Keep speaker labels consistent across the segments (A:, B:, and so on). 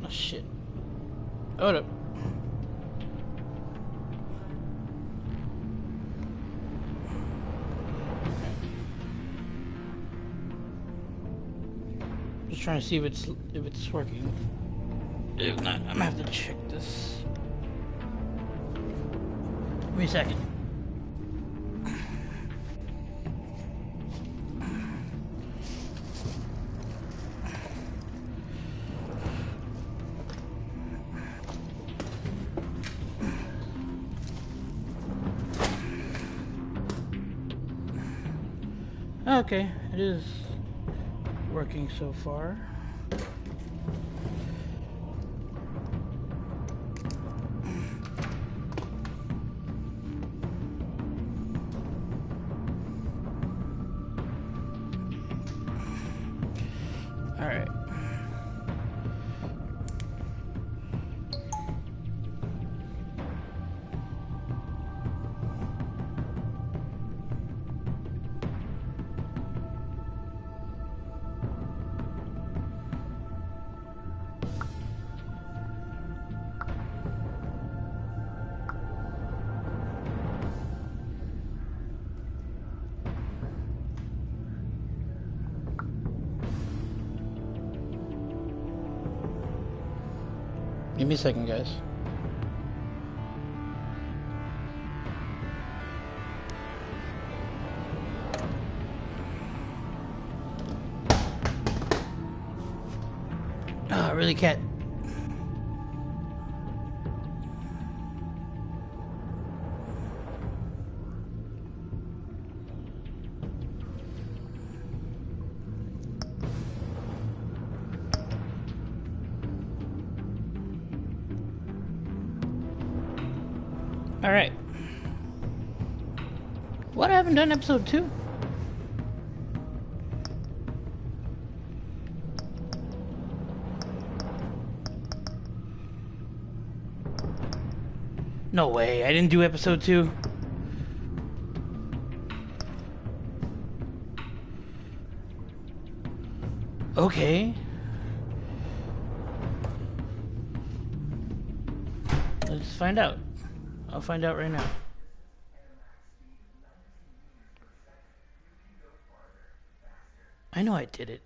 A: Oh shit. Hold up. Just trying to see if it's working. If not, I'm gonna have to check this. Give me a second. Okay, it is working so far. All right. Give me a second, guys. Oh, I really can't. All right. What? I haven't done episode 2? No way. I didn't do episode 2. Okay. Let's find out. I'll find out right now. I know I did it.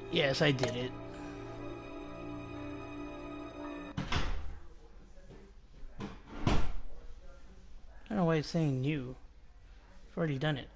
A: Yes, I did it. I don't know why it's saying new. I've already done it.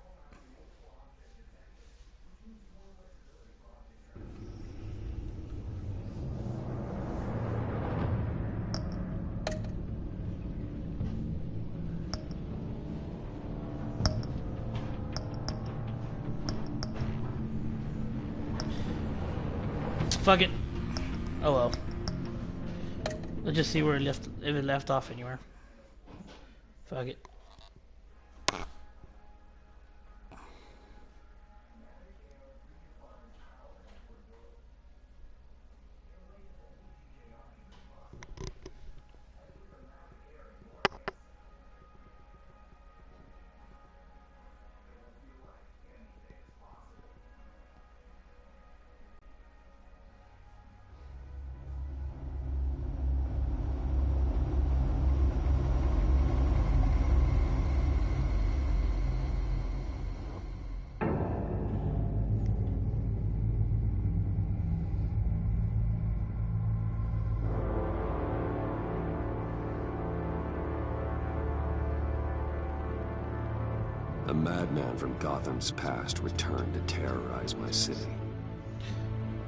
A: Fuck it. Oh well. Let's just see where it left, if it left off anywhere. Fuck it.
B: A madman from Gotham's past returned to terrorize my city.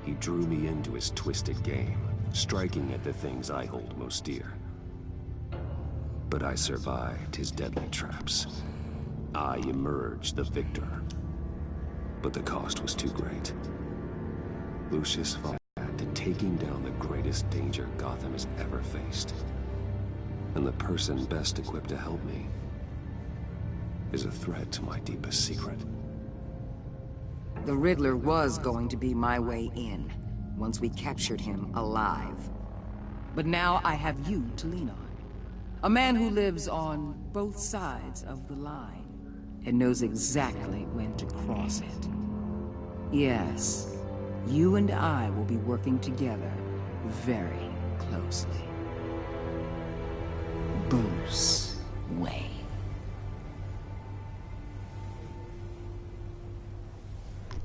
B: He drew me into his twisted game, striking at the things I hold most dear. But I survived his deadly traps. I emerged the victor. But the cost was too great. Lucius Fox taking down the greatest danger Gotham has ever faced. And the person best equipped to help me is a threat to my deepest secret.
C: The Riddler was going to be my way in, once we captured him alive. But now I have you to lean on. A man who lives on both sides of the line, and knows exactly when to cross it. Yes, you and I will be working together very closely. Bruce Wayne.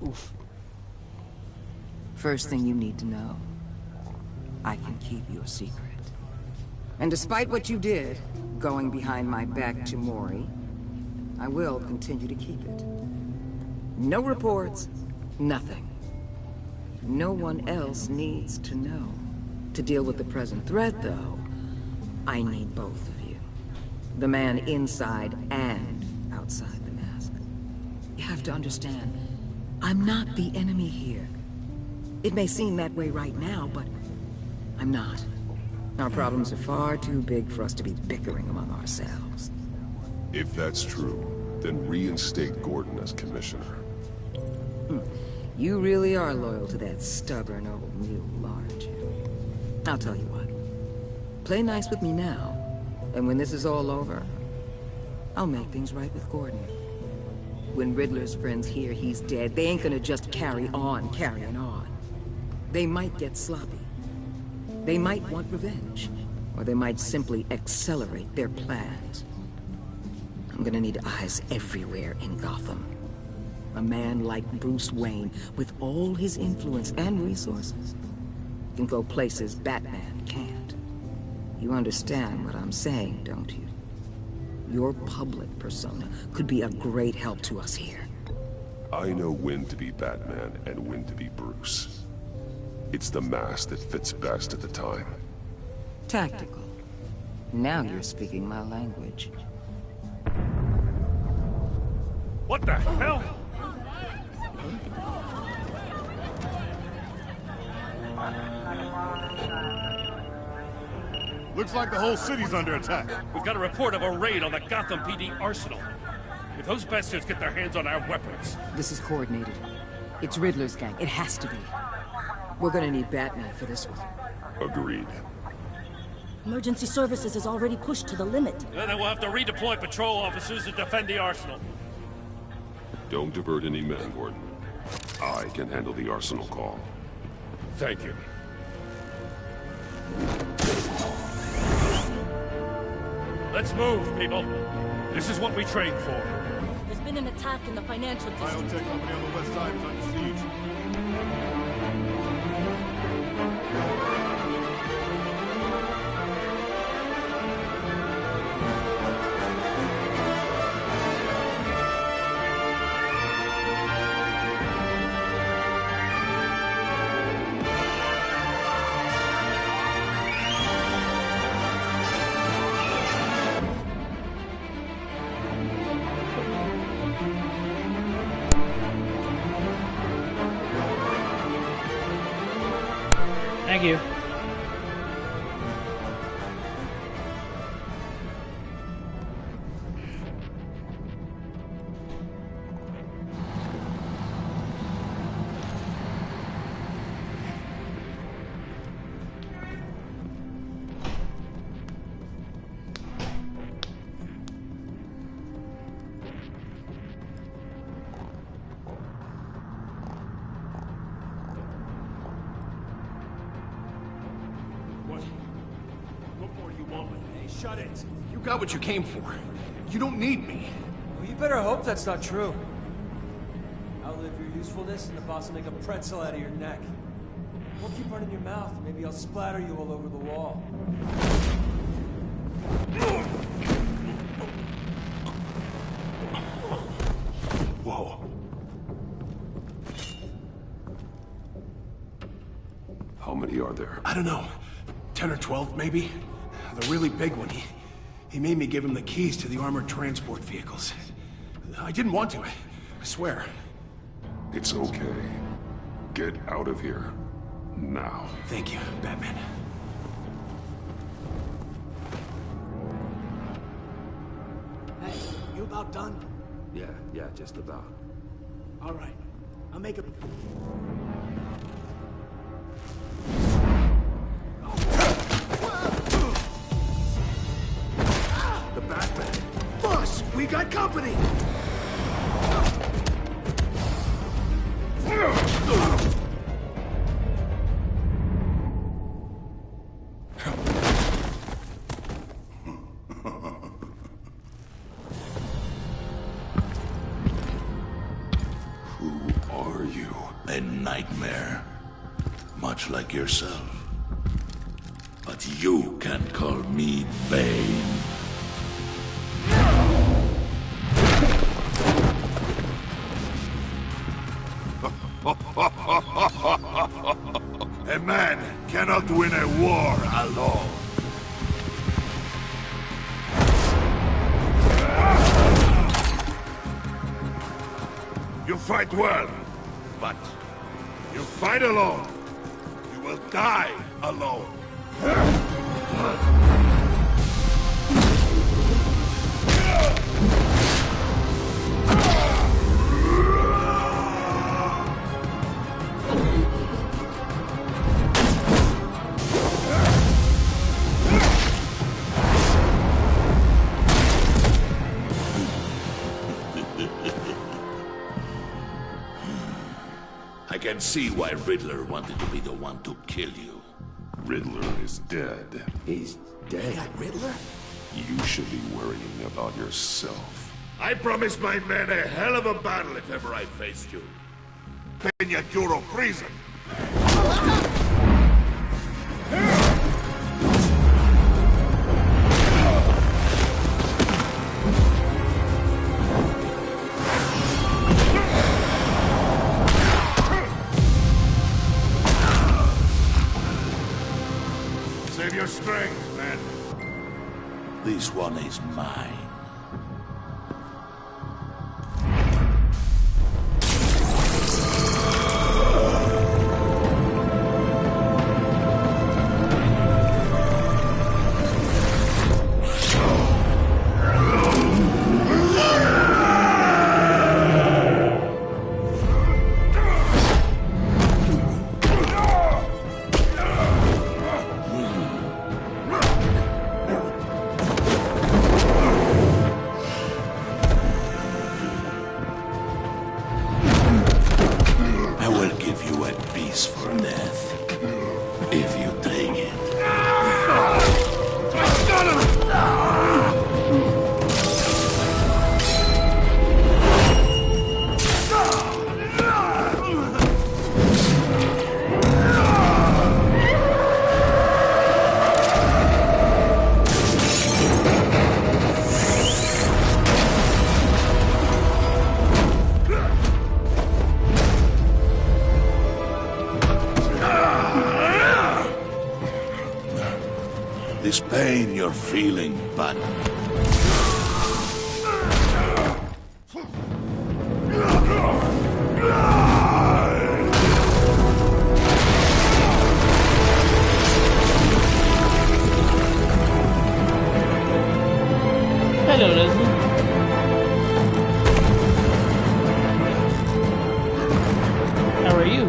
A: Oof.
C: First thing you need to know, I can keep your secret. And despite what you did, going behind my back to Mori, I will continue to keep it. No reports, nothing. No one else needs to know. To deal with the present threat, though, I need both of you. The man inside and outside the mask. You have to understand, I'm not the enemy here. It may seem that way right now, but I'm not. Our problems are far too big for us to be bickering among ourselves.
D: If that's true, then reinstate Gordon as commissioner.
C: You really are loyal to that stubborn old mule, aren't you? I'll tell you what. Play nice with me now, and when this is all over, I'll make things right with Gordon. When Riddler's friends hear he's dead, they ain't gonna just carry on carrying on. They might get sloppy. They might want revenge, or they might simply accelerate their plans. I'm gonna need eyes everywhere in Gotham. A man like Bruce Wayne, with all his influence and resources, can go places Batman can't. You understand what I'm saying, don't you? Your public persona could be a great help to us here.
D: I know when to be Batman and when to be Bruce. It's the mask that fits best at the time.
C: Tactical. Now you're speaking my language.
E: What the hell?
F: Looks like the whole city's under attack.
E: We've got a report of a raid on the Gotham PD arsenal. If those bastards get their hands on our weapons...
C: This is coordinated. It's Riddler's gang. It has to be. We're gonna need Batman for this one.
D: Agreed.
G: Emergency services is already pushed to the limit.
E: Then we'll have to redeploy patrol officers to defend the arsenal.
D: Don't divert any men, Gordon. I can handle the arsenal call.
E: Thank you. Let's move, people. This is what we trained for.
G: There's been an attack in the financial district.
F: Biotech company on the west side is under siege.
A: Thank you.
H: Shut it.
I: You got what you came for. You don't need me.
H: Well, you better hope that's not true. Outlive your usefulness and the boss will make a pretzel out of your neck. Don't keep running your mouth. Maybe I'll splatter you all over the wall.
I: Whoa.
D: How many are there?
I: I don't know. 10 or 12, maybe? The really big one, he made me give him the keys to the armored transport vehicles. I didn't want to, I swear.
D: It's okay. Get out of here. now.
I: Thank you, Batman. Hey, you about done?
B: Yeah, just about.
I: All right. I'll make a...
B: The Batman!
I: Boss, we got company!
D: Who are you?
J: A nightmare. Much like yourself. But you can't call me Bane. A man cannot win a war alone. You fight well, but you fight alone. You will die alone. I can see why Riddler wanted to be the one to kill you.
D: Riddler is dead.
B: He's dead.
I: Riddler?
D: You should be worrying about yourself.
J: I promised my men a hell of a battle if ever I faced you. Peña Duro prison. Save your strength, man. This one is mine. For death, if you take it. This pain you're feeling, Batman.
A: Hello, Leslie. How are you?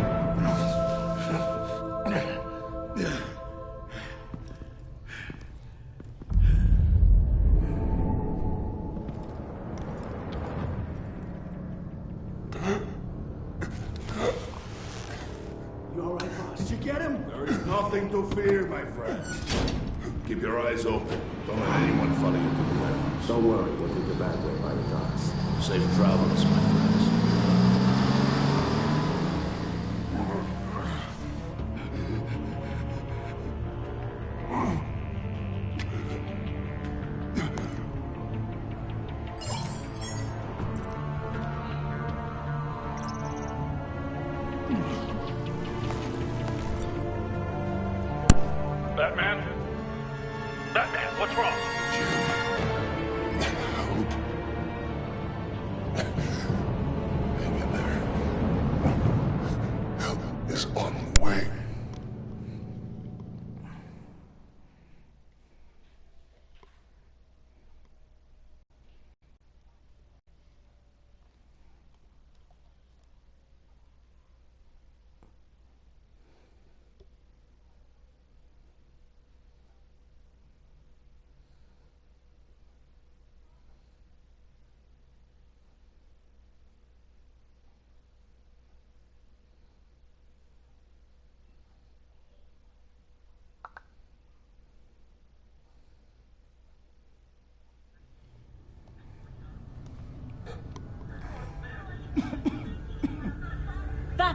I: You all right, boss? Did you get him?
J: There is nothing to fear, my friend. Keep your eyes open. Don't let anyone follow you to the warehouse.
B: Don't worry, we'll take the back way by the docks.
J: Safe travels, my friends.
E: Batman? Batman, what's wrong?
D: Help. Hang in there. Help is on the way.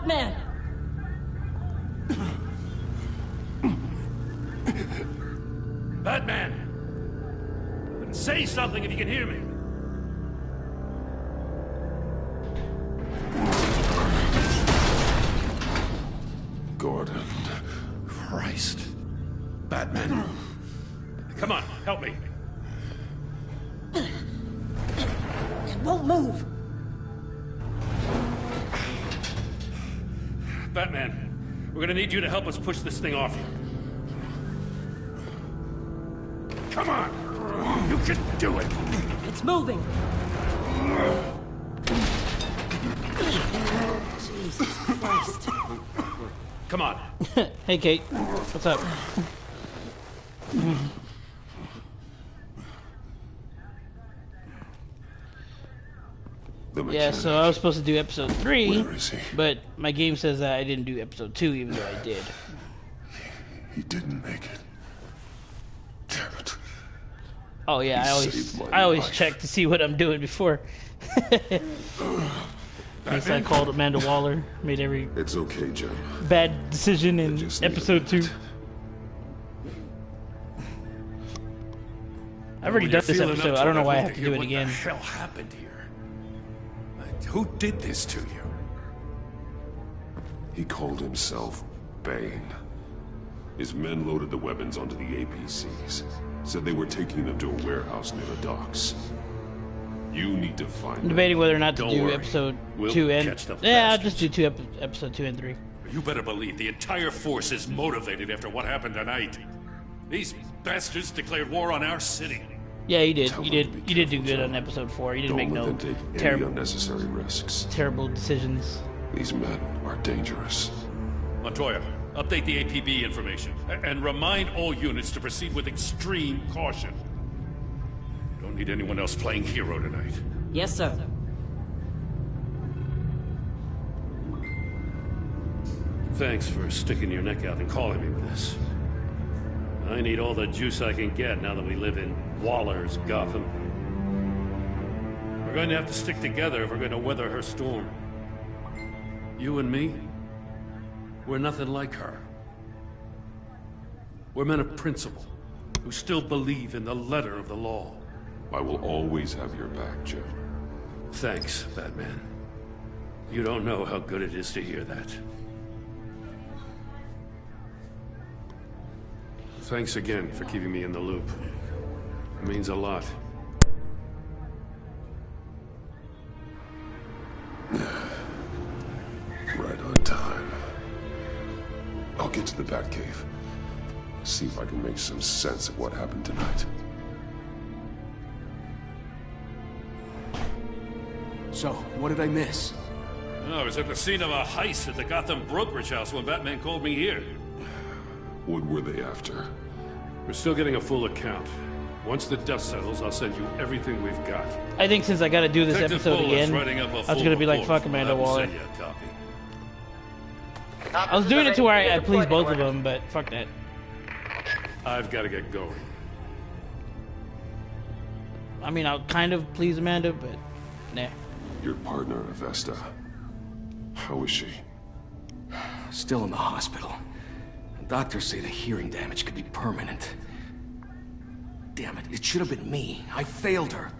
G: Batman!
E: Batman! Say something if you can hear me.
D: Gordon.
E: Christ. Batman. Come on, help me.
G: It won't move.
E: Batman, we're gonna need you to help us push this thing off you. Come on! You can do it!
G: It's moving. Jesus Christ.
E: Come on.
A: Hey, Kate. What's up? Yeah, so I was supposed to do episode 3,
D: Where is he?
A: but my game says that I didn't do episode 2, even though I did.
D: He didn't make it. Damn it.
A: Oh yeah,
D: He
A: I always
D: life.
A: check to see what I'm doing before. Thanks, I called Amanda Waller, made every
D: It's okay, Jim.
A: bad decision in
D: just need a
A: episode 2.
D: minute.
A: I've already done this episode. I don't know why I have to do it again.
E: What the hell happened here? Who did this to you?
D: He called himself Bane. His men loaded the weapons onto the APCs. Said they were taking them to a warehouse near the docks. You need to find
A: I'm debating whether or not to
E: Don't
A: do
E: worry.
A: episode
E: We'll
A: 2 and...
E: catch the
A: Yeah, I'll
E: bastards.
A: just do episode 2 and 3.
E: You better believe the entire force is motivated after what happened tonight. These bastards declared war on our city.
A: Yeah, you did.
D: Tell
A: You
D: them to
A: did.
D: be
A: You did do
D: careful,
A: good
D: Joe.
A: on episode 4. You didn't
D: Don't
A: make
D: let
A: no
D: them take any
A: terrible,
D: unnecessary risks.
A: terrible decisions.
D: These men are dangerous.
E: Montoya, update the APB information and remind all units to proceed with extreme caution. Don't need anyone else playing hero tonight.
G: Yes, sir.
E: Thanks for sticking your neck out and calling me with this. I need all the juice I can get now that we live in Waller's Gotham. We're going to have to stick together if we're going to weather her storm. You and me, we're nothing like her. We're men of principle, who still believe in the letter of the law.
D: I will always have your back, Jim.
E: Thanks, Batman. You don't know how good it is to hear that. Thanks again for keeping me in the loop. It means a lot.
D: Right on time. I'll get to the Batcave. See if I can make some sense of what happened tonight.
I: So, what did I miss?
E: Oh, I was at the scene of a heist at the Gotham brokerage house when Batman called me here.
D: What were they after?
E: We're still getting a full account. Once the dust settles, I'll send you everything we've got.
A: I think since I got to do this
E: Detective
A: episode
E: Bullock's
A: again,
E: writing up a
A: I was
E: full
A: gonna be like,
E: report.
A: fuck Amanda
E: I haven't
A: Waller.
E: sent you a copy.
A: I was doing it to where I pleased both of them, but fuck that.
E: I've got to get going.
A: I mean, I'll kind of please Amanda, but nah.
D: Your partner, Avesta. How is she?
I: Still in the hospital. Doctors say the hearing damage could be permanent. Damn it, it should have been me. I failed her.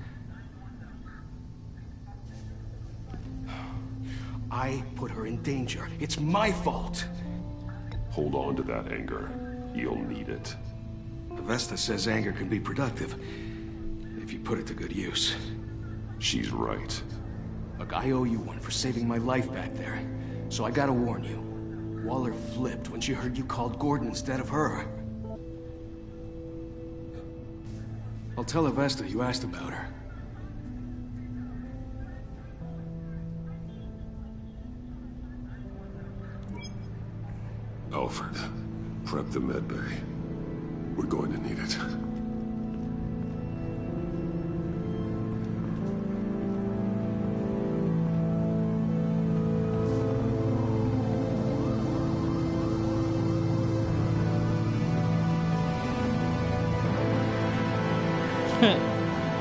I: I put her in danger. It's my fault.
D: Hold on to that anger. You'll need it.
I: Avesta says anger can be productive if you put it to good use.
D: She's right.
I: Look, I owe you one for saving my life back there. So I gotta warn you. Waller flipped when she heard you called Gordon instead of her. I'll tell Avesta you asked about her.
D: Alfred, prep the med bay. We're going to need it.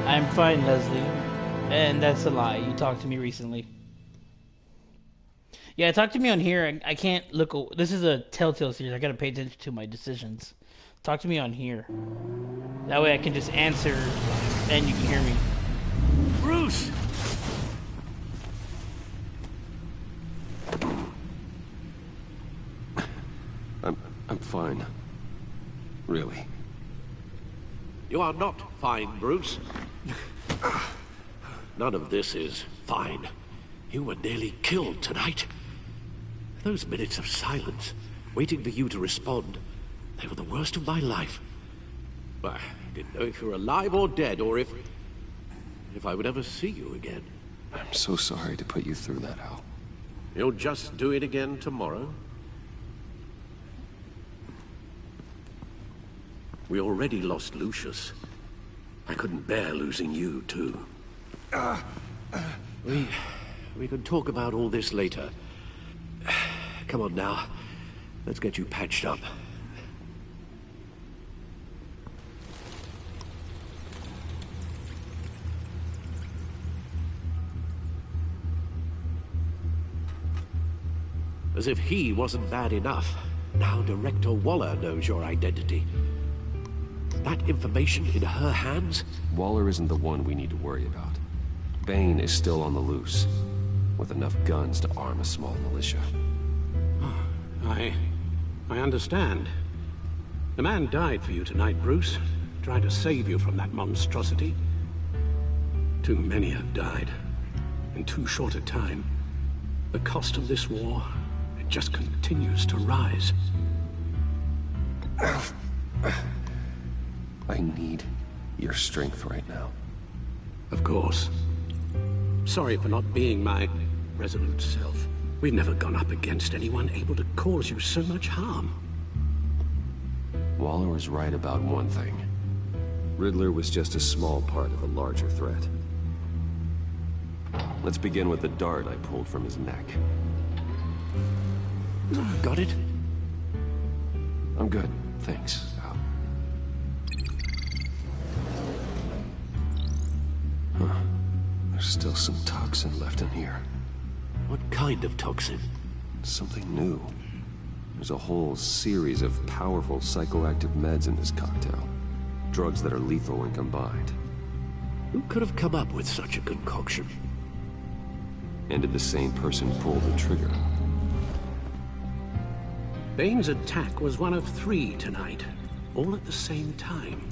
A: I'm fine, Leslie. And that's a lie. You talked to me recently. Yeah, talk to me on here. I can't look. This is a Telltale series. I gotta pay attention to my decisions. Talk to me on here. That way I can just answer and you can hear me.
E: Bruce!
B: I'm fine. Really.
K: You are not fine, Bruce. None of this is fine. You were nearly killed tonight. Those minutes of silence, waiting for you to respond, they were the worst of my life. I didn't know if you were alive or dead, or if I would ever see you again.
B: I'm so sorry to put you through that, Al.
K: You'll just do it again tomorrow? We already lost Lucius. I couldn't bear losing you, too. We can talk about all this later. Come on now. Let's get you patched up. As if he wasn't bad enough, now Director Waller knows your identity. That information in her hands?
B: Waller isn't the one we need to worry about. Bane is still on the loose, with enough guns to arm a small militia.
K: I understand. The man died for you tonight, Bruce. Tried to save you from that monstrosity. Too many have died, in too short a time. The cost of this war, it just continues to rise.
B: I need your strength right now.
K: Of course. Sorry for not being my resolute self. We've never gone up against anyone able to cause you so much harm.
B: Waller was right about one thing. Riddler was just a small part of a larger threat. Let's begin with the dart I pulled from his neck.
K: Got it?
B: I'm good, thanks, Al. Huh. There's still some toxin left in here.
K: What kind of toxin?
B: Something new. There's a whole series of powerful psychoactive meds in this cocktail. Drugs that are lethal when combined.
K: Who could have come up with such a concoction?
B: And did the same person pull the trigger?
K: Bane's attack was one of 3 tonight, all at the same time.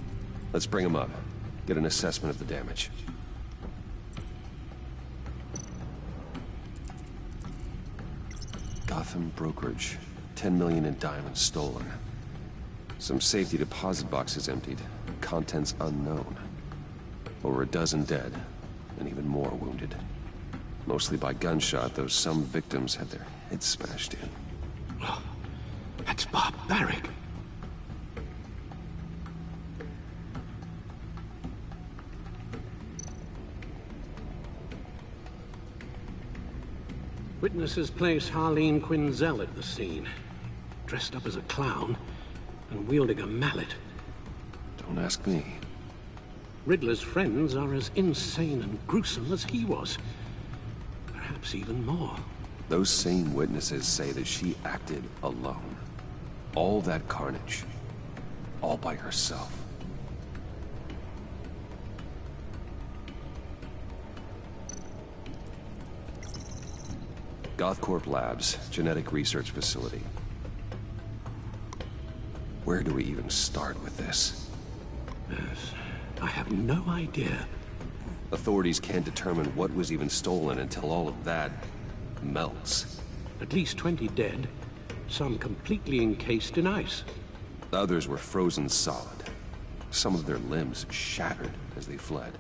B: Let's bring him up. Get an assessment of the damage. Gotham brokerage. 10 million in diamonds stolen. Some safety deposit boxes emptied. Contents unknown. Over a dozen dead, and even more wounded. Mostly by gunshot, though some victims had their heads smashed in.
K: Oh, that's barbaric. Witnesses place Harleen Quinzel at the scene, dressed up as a clown and wielding a mallet.
B: Don't ask me.
K: Riddler's friends are as insane and gruesome as he was. Perhaps even more.
B: Those same witnesses say that she acted alone. All that carnage. All by herself. Gothcorp Labs, genetic research facility. Where do we even start with this?
K: Yes, I have no idea.
B: Authorities can't determine what was even stolen until all of that melts.
K: At least 20 dead, some completely encased in ice.
B: Others were frozen solid. Some of their limbs shattered as they fled.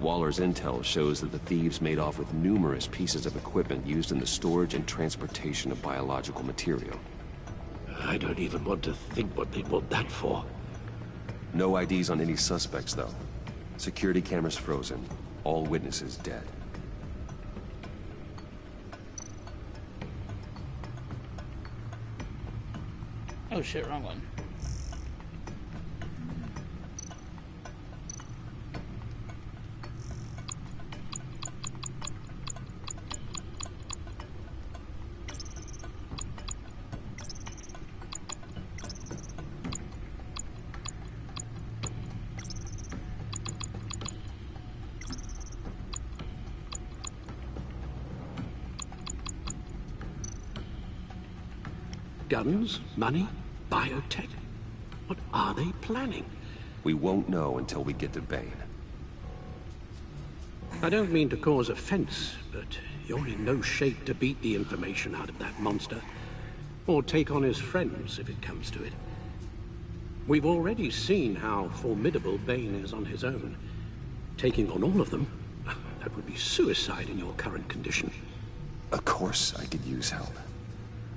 B: Waller's intel shows that the thieves made off with numerous pieces of equipment used in the storage and transportation of biological material.
K: I don't even want to think what they'd want that for.
B: No IDs on any suspects, though. Security cameras frozen. All witnesses dead.
A: Oh shit, wrong one.
K: Guns? Money? Biotech? What are they planning?
B: We won't know until we get to Bane.
K: I don't mean to cause offense, but you're in no shape to beat the information out of that monster. Or take on his friends, if it comes to it. We've already seen how formidable Bane is on his own. Taking on all of them, that would be suicide in your current condition.
B: Of course I could use help.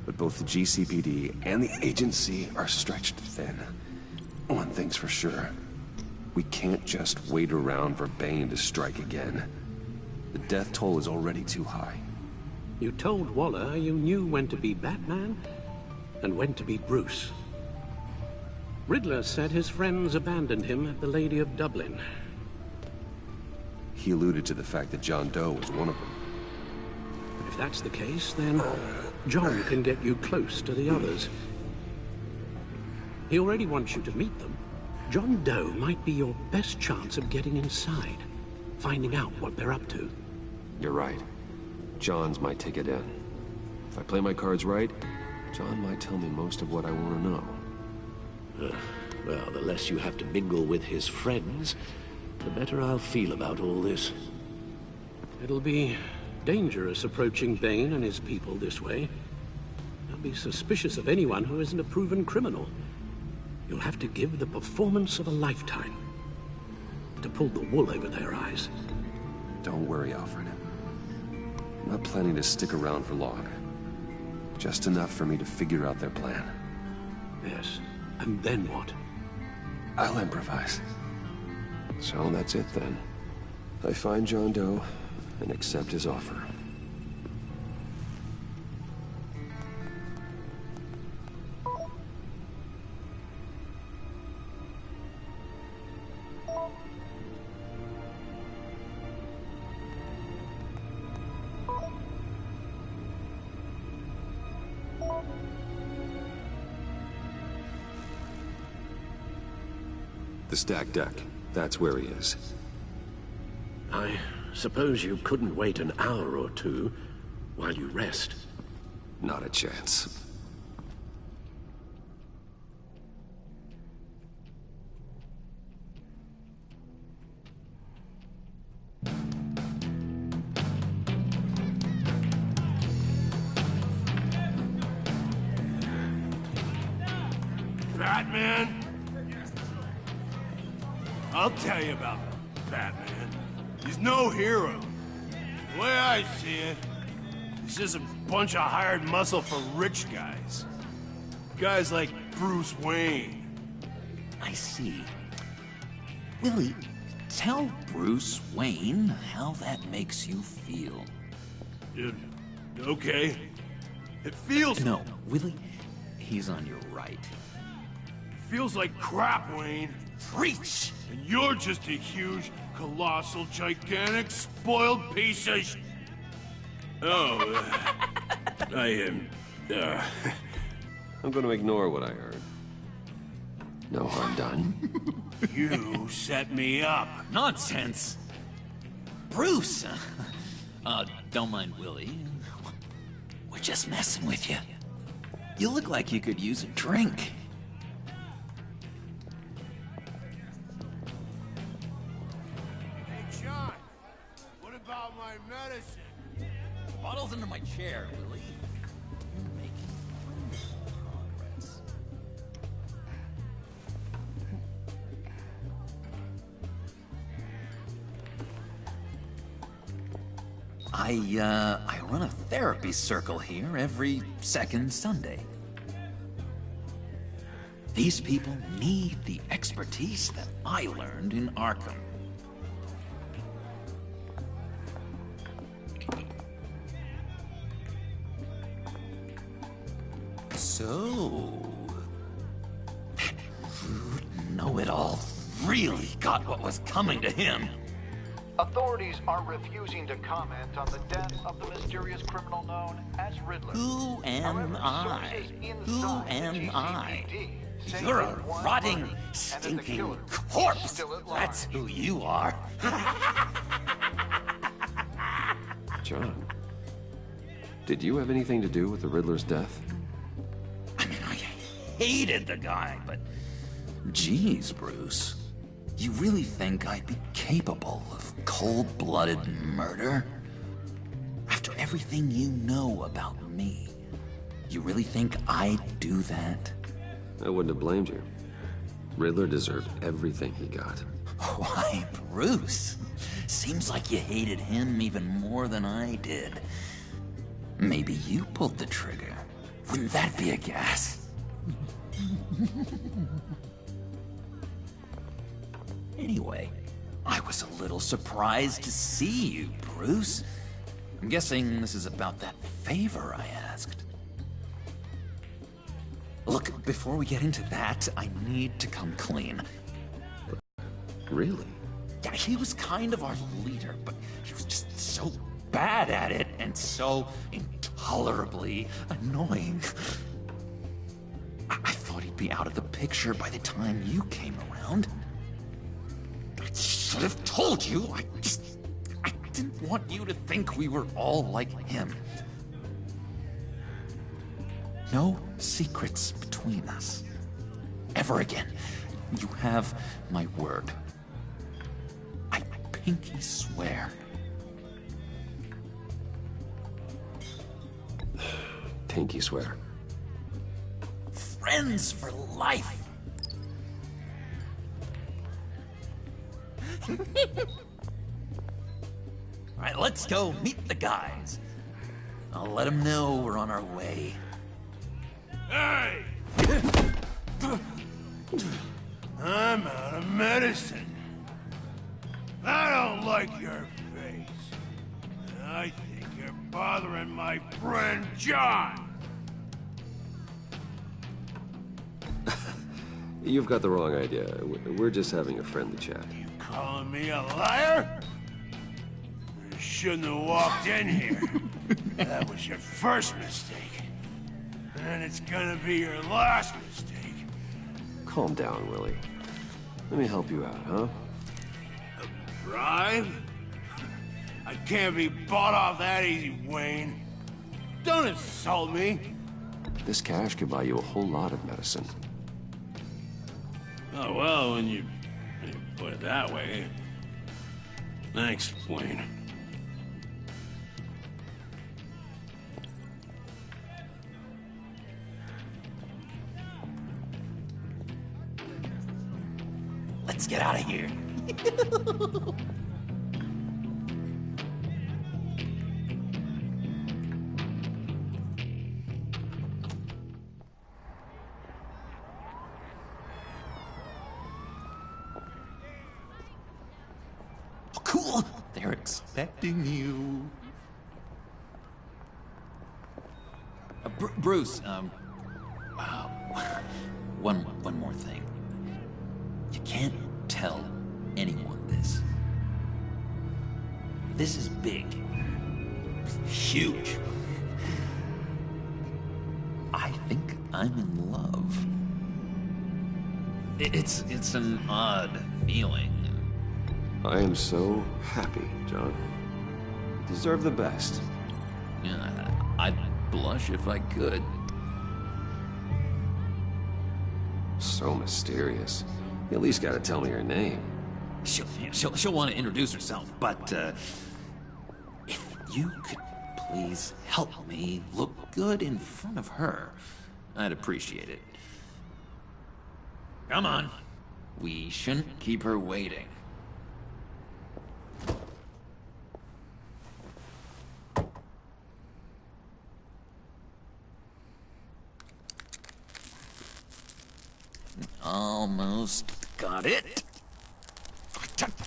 B: But both the GCPD and the agency are stretched thin. One thing's for sure. We can't just wait around for Bane to strike again. The death toll is already too high.
K: You told Waller you knew when to be Batman and when to be Bruce. Riddler said his friends abandoned him at the Lady of Dublin.
B: He alluded to the fact that John Doe was one of them.
K: If that's the case, then John can get you close to the others. He already wants you to meet them. John Doe might be your best chance of getting inside, finding out what they're up to.
B: You're right. John's my ticket in. If I play my cards right, John might tell me most of what I want to know.
L: Well, the less you have to mingle with his friends, the better I'll feel about all this.
K: It'll be dangerous approaching Bane and his people this way. They'll be suspicious of anyone who isn't a proven criminal. You'll have to give the performance of a lifetime to pull the wool over their eyes.
B: Don't worry, Alfred. I'm not planning to stick around for long. Just enough for me to figure out their plan.
K: Yes, and then what?
B: I'll improvise. So that's it then. I find John Doe and accept his offer. The stacked deck. That's where he is.
L: I suppose you couldn't wait an hour or two while you rest.
B: Not a chance.
F: Batman? I'll tell you about Batman. He's no hero. The way I see it, he's just a bunch of hired muscle for rich guys. Guys like Bruce Wayne.
M: I see. Willie, tell Bruce Wayne how that makes you feel.
F: Okay. It feels...
M: No, Willie, he's on your right.
F: It feels like crap, Wayne.
M: Preach!
F: And you're just a huge, colossal, gigantic, spoiled piece of I am...
B: I'm gonna ignore what I heard. No harm done.
F: You set me up.
M: Nonsense! Bruce! Don't mind Willie. We're just messing with you. You look like you could use a drink.
F: Hey, John. What about my medicine?
M: The bottle's under my chair, Willie. You're making progress. I run a therapy circle here every second Sunday. These people need the expertise that I learned in Arkham. So... Know-it-all really got what was coming to him.
N: Authorities are refusing to comment on the death of the mysterious criminal known as Riddler.
M: Who am I? Who am I? You're a rotting, stinking corpse! That's who you are.
B: John, did you have anything to do with the Riddler's death?
M: I'm hated the guy, but... Geez, Bruce. You really think I'd be capable of cold-blooded murder? After everything you know about me, you really think I'd do that?
B: I wouldn't have blamed you. Riddler deserved everything he got.
M: Why, Bruce? Seems like you hated him even more than I did. Maybe you pulled the trigger. Wouldn't that be a gas? Anyway, I was a little surprised to see you, Bruce. I'm guessing this is about that favor I asked. Look, before we get into that, I need to come clean.
B: Really?
M: Yeah, he was kind of our leader, but he was just so bad at it and so intolerably annoying. I thought he'd be out of the picture by the time you came around. I should have told you. I didn't want you to think we were all like him. No secrets between us. Ever again. You have my word. I pinky swear.
B: Pinky swear.
M: Friends for life. All right, let's go meet the guys. I'll let them know we're on our way.
F: Hey! I'm out of medicine. I don't like your face. I think you're bothering my friend John.
B: You've got the wrong idea. We're just having a friendly chat.
F: Calling me a liar? You shouldn't have walked in here. That was your first mistake. And it's gonna be your last mistake.
B: Calm down, Willie. Let me help you out, huh?
F: A bribe? I can't be bought off that easy, Wayne. Don't insult me.
B: This cash could buy you a whole lot of medicine.
F: Oh, well, when you put it that way. Thanks, Wayne.
M: Let's get out of here. Oh, cool. They're expecting you. Bruce, one more thing. You can't tell anyone this. This is big. Huge. I think I'm in love. It's an odd feeling.
B: I am so happy, John. You deserve the best.
M: Yeah, I'd blush if I could.
B: So mysterious. You at least gotta tell me your name.
M: She'll want to introduce herself, but if you could please help me look good in front of her, I'd appreciate it. Come on. We shouldn't keep her waiting. Almost got it.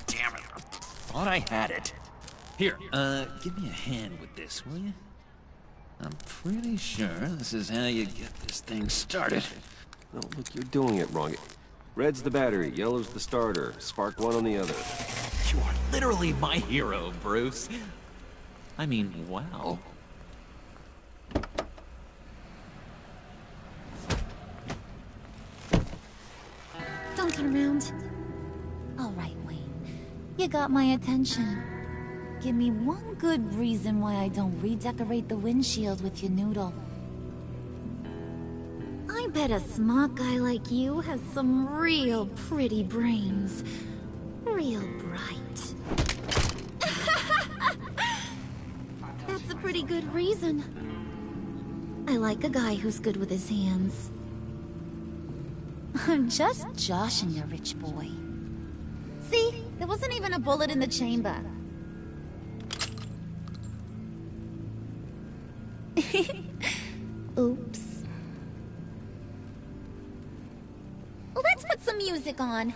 M: Damn it. I thought I had it. Here, give me a hand with this, will you? I'm pretty sure this is how you get this thing started.
B: No, look, you're doing it wrong. Red's the battery, yellow's the starter. Spark one on the other.
M: You are literally my hero, Bruce. I mean, wow.
O: Don't turn around. All right, Wayne. You got my attention. Give me one good reason why I don't redecorate the windshield with your noodle. I bet a smart guy like you has some real pretty brains. Real bright. That's a pretty good reason. I like a guy who's good with his hands. I'm just joshing you, rich boy. See? There wasn't even a bullet in the chamber. Oops. Let's put some music on.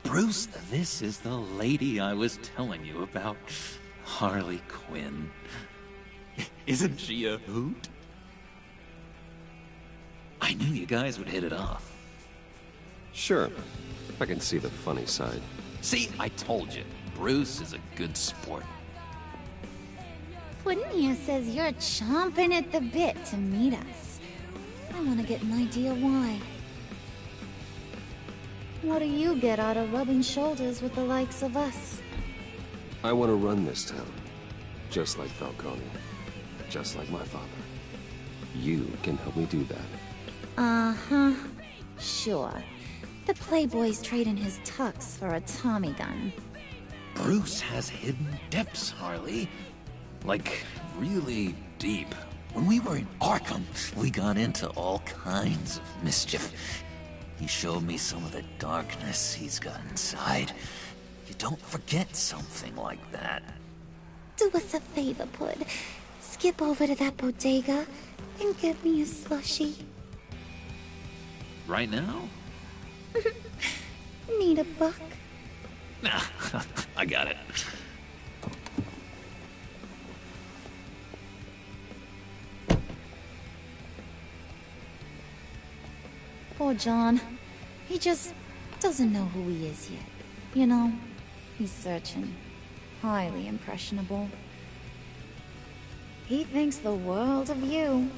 M: Bruce, this is the lady I was telling you about. Harley Quinn. Isn't she a hoot? I knew you guys would hit it off.
B: Sure. I can see the funny side.
M: See, I told you. Bruce is a good sport.
O: Puddin' here says you're chomping at the bit to meet us. I want to get an idea why. What do you get out of rubbing shoulders with the likes of us?
B: I want to run this town. Just like Falcone. Just like my father. You can help me do that.
O: Uh-huh. Sure. The Playboy's trading his tux for a Tommy gun.
M: Bruce has hidden depths, Harley. Like, really deep. When we were in Arkham, we got into all kinds of mischief. He showed me some of the darkness he's got inside. You don't forget something like that.
O: Do us a favor, Pud. Skip over to that bodega and get me a slushie.
M: Right now?
O: Need a buck?
M: Nah, I got it.
O: Poor John. He just doesn't know who he is yet. You know, he's searching. Highly impressionable. He thinks the world of you.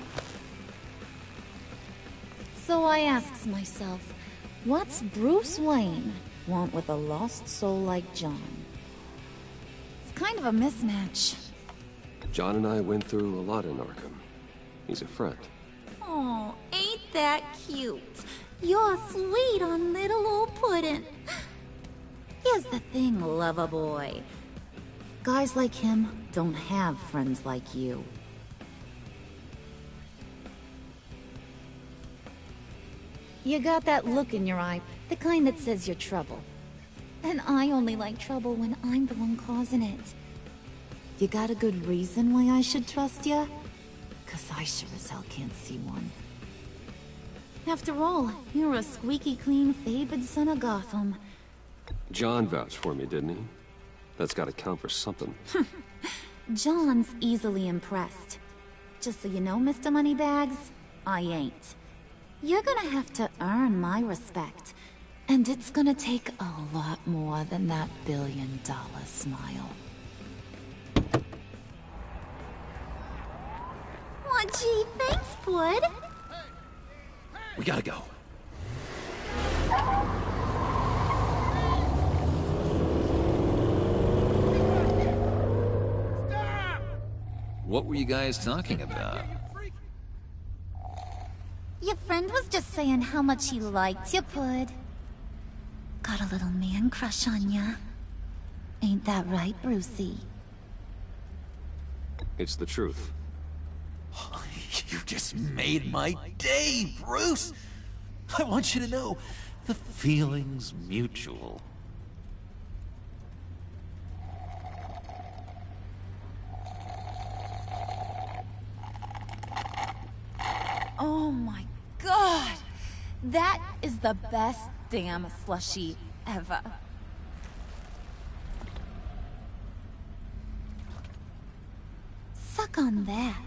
O: So I asks myself, what's Bruce Wayne want with a lost soul like John? It's kind of a mismatch.
B: John and I went through a lot in Arkham. He's a friend.
O: Oh, ain't that cute? You're sweet on little old Puddin'. Here's the thing, lover boy. Guys like him don't have friends like you. You got that look in your eye, the kind that says you're trouble. And I only like trouble when I'm the one causing it. You got a good reason why I should trust you? 'Cause I sure as hell can't see one. After all, you're a squeaky clean favored son of Gotham.
B: John vouched for me, didn't he? That's gotta count for something.
O: John's easily impressed. Just so you know, Mr. Moneybags, I ain't. You're gonna have to earn my respect. And it's gonna take a lot more than that billion-dollar smile. Aw, gee, thanks, Pud.
M: We gotta go. What were you guys talking about?
O: Your friend was just saying how much he liked you, Pud. Got a little man crush on ya. Ain't that right, Brucey?
B: It's the truth.
M: You just made my day, Bruce! I want you to know, the feeling's mutual.
O: Oh my god! That is the best damn slushie ever. Suck on that.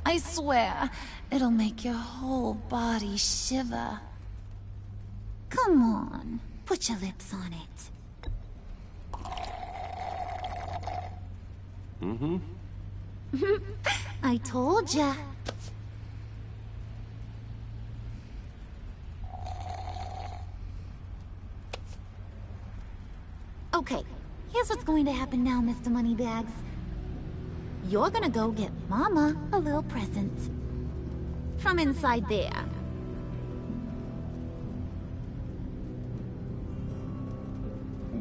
O: I swear, it'll make your whole body shiver. Come on, put your lips on it.
B: Mm-hmm.
O: I told ya. Okay, here's what's going to happen now, Mr. Moneybags. you're gonna go get Mama a little present. From inside there.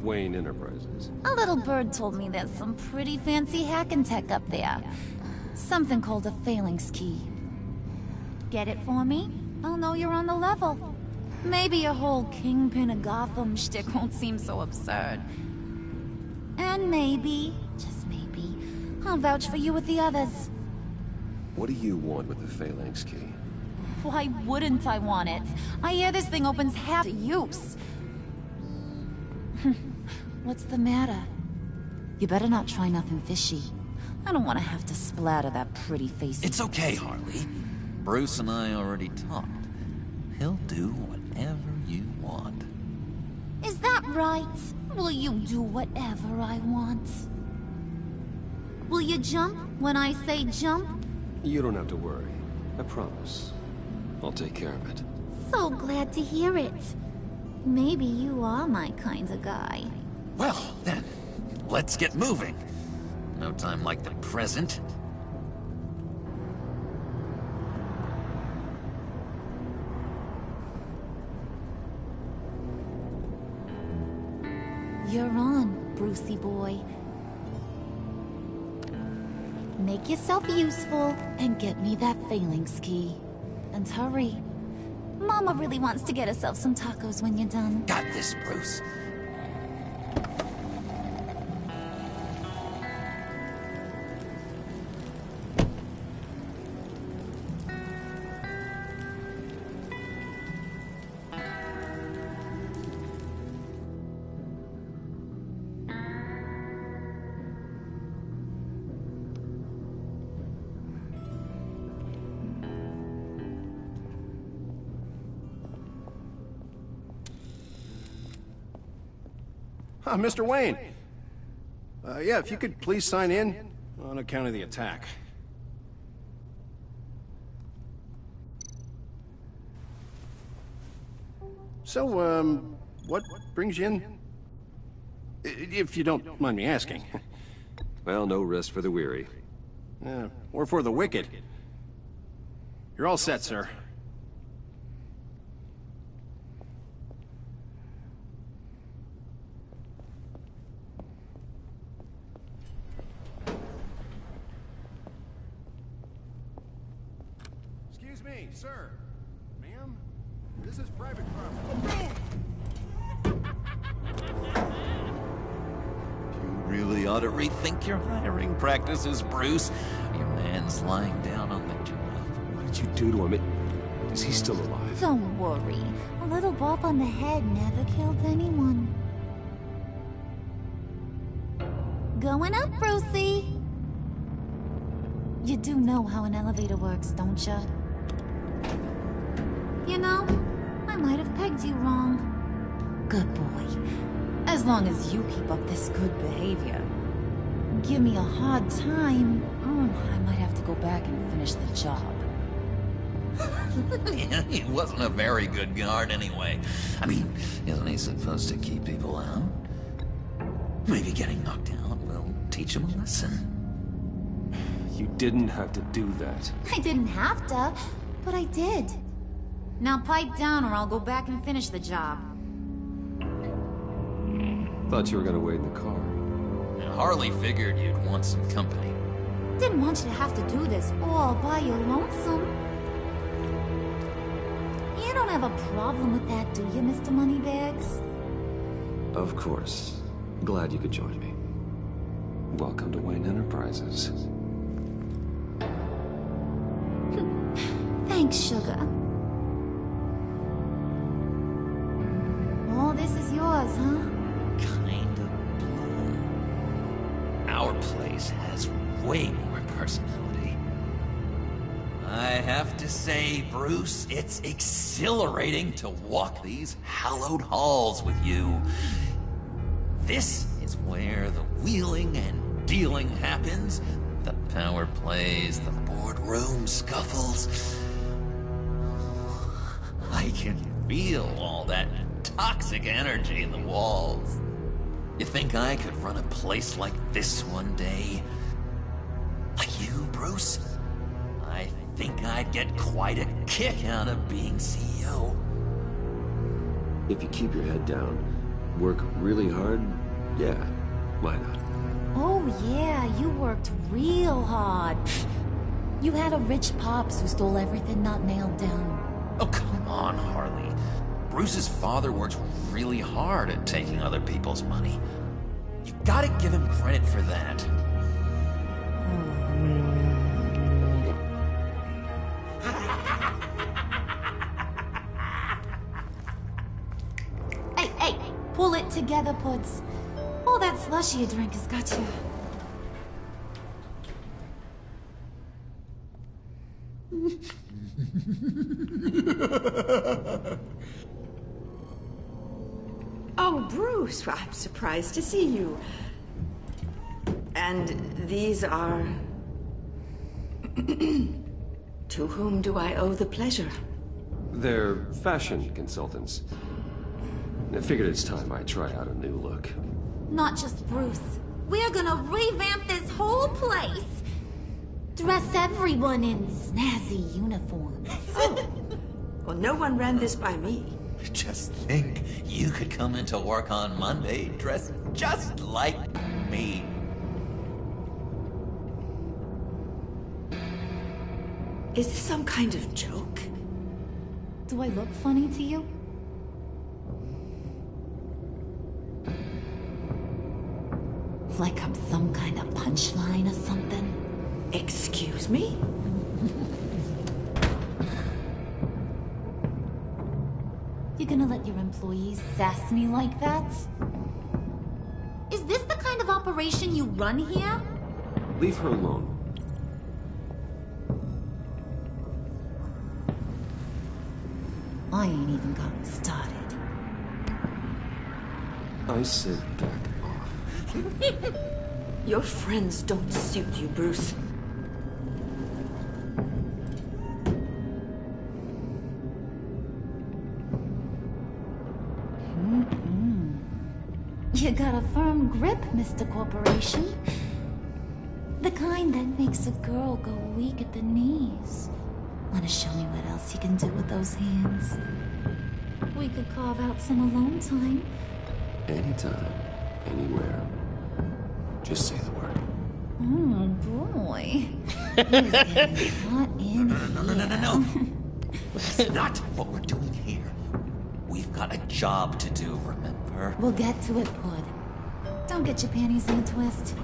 B: Wayne Enterprises.
O: A little bird told me there's some pretty fancy hacking tech up there. Something called a phalanx key. Get it for me? I'll know you're on the level. Maybe your whole Kingpin of Gotham shtick won't seem so absurd. And maybe, just maybe, I'll vouch for you with the others.
B: What do you want with the phalanx key?
O: Why wouldn't I want it? I hear this thing opens half to use. What's the matter? You better not try nothing fishy. I don't want to have to splatter that pretty face.
M: It's okay, Harley. Bruce and I already talked. He'll do whatever you want.
O: Is that right? Will you do whatever I want? Will you jump when I say jump?
B: You don't have to worry. I promise. I'll take care of it.
O: So glad to hear it. Maybe you are my kind of guy.
M: Well, then, let's get moving. No time like the present.
O: You're on, Brucey boy. Make yourself useful and get me that phalanx key. And hurry. Mama really wants to get herself some tacos when you're done.
M: Got this, Bruce.
P: Mr. Wayne. Yeah, if you could please sign in on account of the attack. So, what brings you in? If you don't mind me asking.
B: Well, no rest for the weary.
P: Or for the wicked. You're all set, sir. Excuse me, sir. Ma'am? This is private property.
M: You really ought to rethink your hiring practices, Bruce. Your man's lying down on the job.
B: What did you do to him? Is he still alive?
O: Don't worry. A little bump on the head never killed anyone. Going up, Brucey. You do know how an elevator works, don't you? You know, I might have pegged you wrong. Good boy. As long as you keep up this good behavior. Give me a hard time, I might have to go back and finish the job.
M: He wasn't a very good guard anyway. I mean, isn't he supposed to keep people out? Maybe getting knocked out will teach him a lesson.
B: You didn't have to do that.
O: I didn't have to, but I did. Now pipe down or I'll go back and finish the job.
B: Thought you were gonna wait in the car.
M: Harley figured you'd want some company.
O: Didn't want you to have to do this all by your lonesome. You don't have a problem with that, do you, Mr. Moneybags?
B: Of course. Glad you could join me. Welcome to Wayne Enterprises.
O: Thanks, sugar. All this is yours, huh?
M: Kind of blue. Our place has way more personality. I have to say, Bruce, it's exhilarating to walk these hallowed halls with you. This is where the wheeling and dealing happens. The power plays, the boardroom scuffles. I can feel all that toxic energy in the walls. You think I could run a place like this one day? Bruce? I think I'd get quite a kick out of being CEO.
B: If you keep your head down, work really hard, yeah, why not?
O: Oh yeah, you worked real hard. You had a rich pops who stole everything not nailed down.
M: Oh, come on, Harley. Bruce's father worked really hard at taking other people's money. You gotta give him credit for that.
O: Hey, pull it together, Puds. All that slushy you drink has got you.
Q: Oh, Bruce, I'm surprised to see you. And these are... To whom do I owe the pleasure?
B: They're fashion consultants. I figured it's time I try out a new look.
O: Not just Bruce. We're gonna revamp this whole place. Dress everyone in snazzy uniforms.
Q: Oh. Well, no one ran this by me.
M: Just think, you could come into work on Monday dressed just like me.
Q: Is this some kind of joke?
O: Do I look funny to you? Like I'm some kind of punchline or something?
Q: Excuse me?
O: You gonna let your employees sass me like that? Is this the kind of operation you run here?
B: Leave her alone.
O: I ain't even gotten started.
B: I said back off.
Q: Your friends don't suit you, Bruce.
O: You got a firm grip, Mr. Corporation. The kind that makes a girl go weak at the knees. Wanna show me what else you can do with those hands? We could carve out some alone time.
B: Anytime, anywhere. Just say the word.
O: Oh, boy. Who's getting hot in
M: No. That's not what we're doing here. We've got a job to do, remember?
O: We'll get to it, Pud. Don't get your panties in a twist.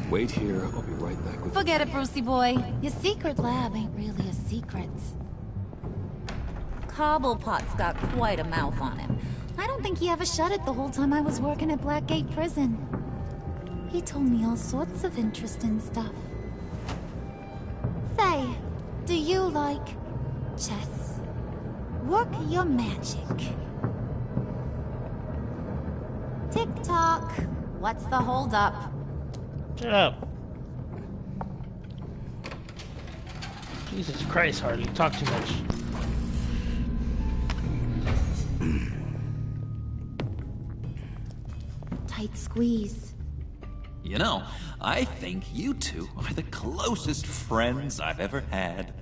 B: Wait here, I'll be right back with
O: Forget it, Brucey boy. Your secret lab ain't really a secret. Cobblepot's got quite a mouth on him. I don't think he ever shut it the whole time I was working at Blackgate Prison. He told me all sorts of interesting stuff. Say, do you like chess? Work your magic. Tick-tock. What's the holdup?
A: Shut up. Jesus Christ, Harley. You talk too much.
O: Tight squeeze.
M: You know, I think you two are the closest friends I've ever had.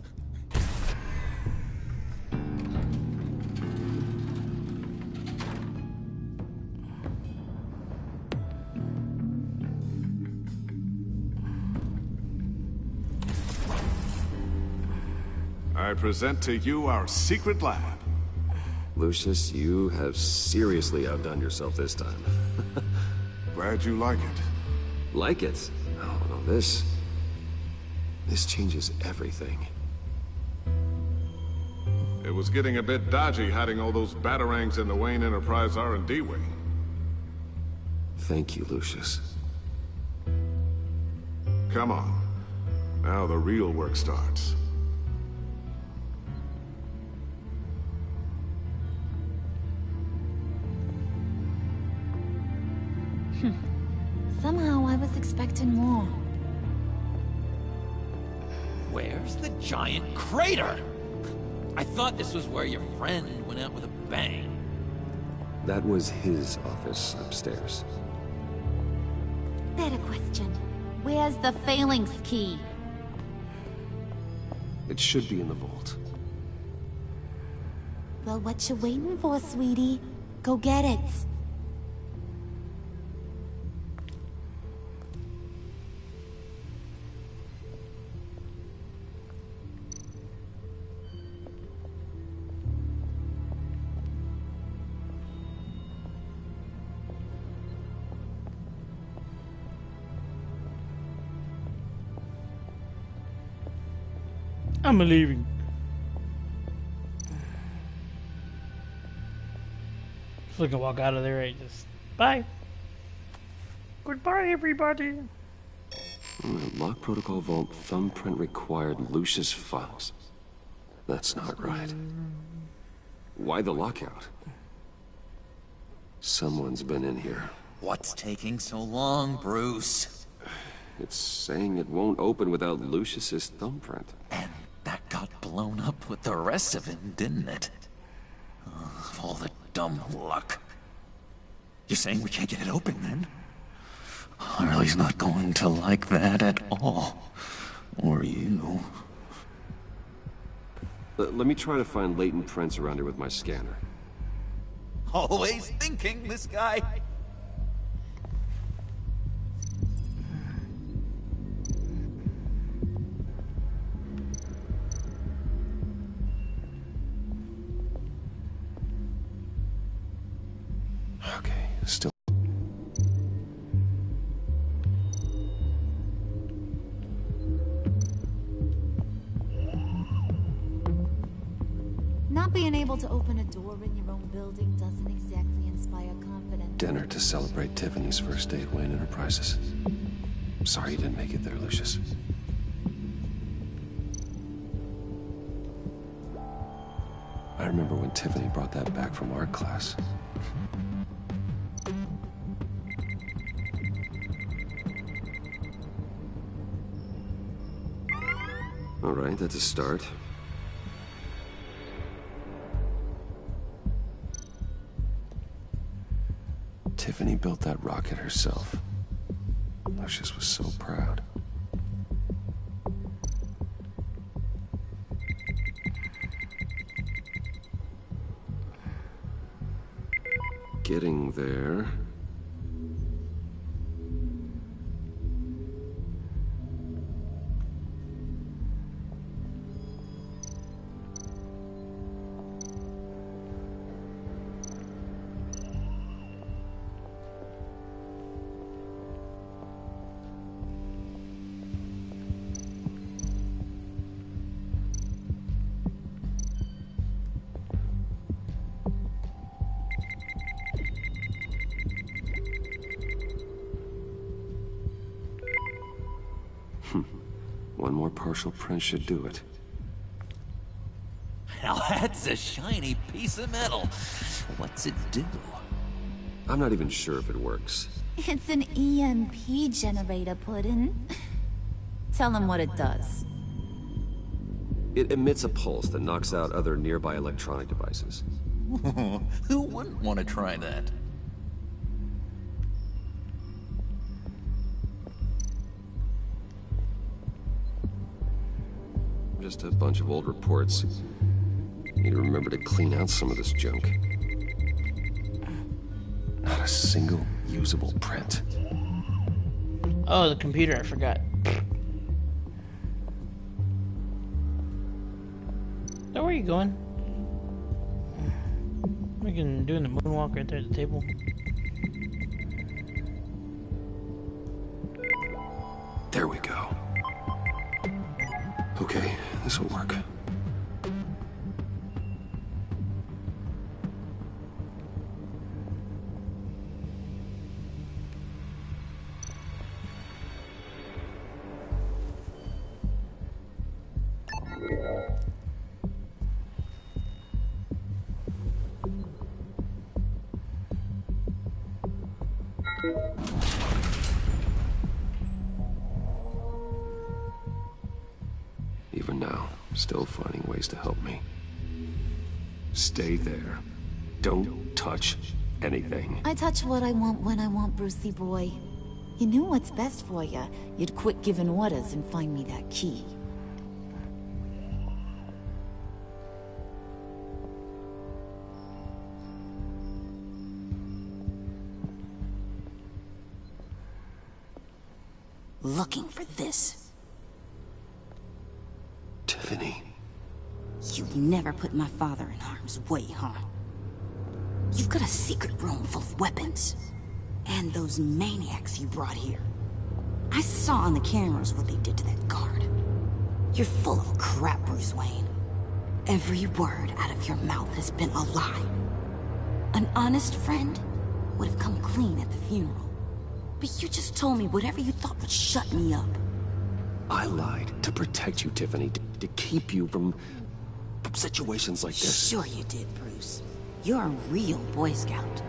J: I present to you our secret lab.
B: Lucius, you have seriously outdone yourself this time.
J: Glad you like it.
B: Like it? Oh, no, this changes everything.
J: It was getting a bit dodgy hiding all those batarangs in the Wayne Enterprise R&D wing.
B: Thank you, Lucius.
J: Come on. Now the real work starts.
O: Somehow I was expecting more.
M: Where's the giant crater? I thought this was where your friend went out with a bang.
B: That was his office upstairs.
O: Better question. Where's the Phalanx key?
B: It should be in the vault.
O: Well, what you waiting for, sweetie? Go get it.
A: I'm leaving. So I can walk out of there and just bye. Goodbye, everybody.
B: Lock protocol vault thumbprint required Lucius files. That's not right. Why the lockout? Someone's been in here.
M: What's taking so long, Bruce?
B: It's saying it won't open without Lucius's thumbprint.
M: And that got blown up with the rest of him, didn't it? All the dumb luck. You're saying we can't get it open, then? Harley's not going to like that at all. Or you.
B: Let me try to find latent prints around here with my scanner.
M: Always thinking, this guy.
B: Okay, still.
O: Not being able to open a door in your own building doesn't exactly inspire confidence.
B: Dinner to celebrate Tiffany's first day at Wayne Enterprises. Sorry you didn't make it there, Lucius. I remember when Tiffany brought that back from art class. All right, that's a start. Tiffany built that rocket herself. Lucius was so proud. Getting there. One more partial print should do it.
M: Now that's a shiny piece of metal. What's it do?
B: I'm not even sure if it works.
O: It's an EMP generator, Puddin'. Tell him what it does.
B: It emits a pulse that knocks out other nearby electronic devices.
M: Who wouldn't want to try that?
B: Just a bunch of old reports. Need to remember to clean out some of this junk. Not a single usable print.
A: Oh, the computer, I forgot. So where are you going? We can do the moonwalk right there at the table.
B: There we go. Okay, this will work. Even now, still finding ways to help me. Stay there. Don't touch anything.
O: I touch what I want when I want, Brucey boy. You knew what's best for you. You'd quit giving orders and find me that key.
R: Looking for this.
B: Tiffany.
R: You'd never put my father in harm's way, huh? You've got a secret room full of weapons. And those maniacs you brought here. I saw on the cameras what they did to that guard. You're full of crap, Bruce Wayne. Every word out of your mouth has been a lie. An honest friend would have come clean at the funeral. But you just told me whatever you thought would shut me up.
B: I lied to protect you, Tiffany, to keep you from situations like this.
R: Sure you did, Bruce. You're a real Boy Scout.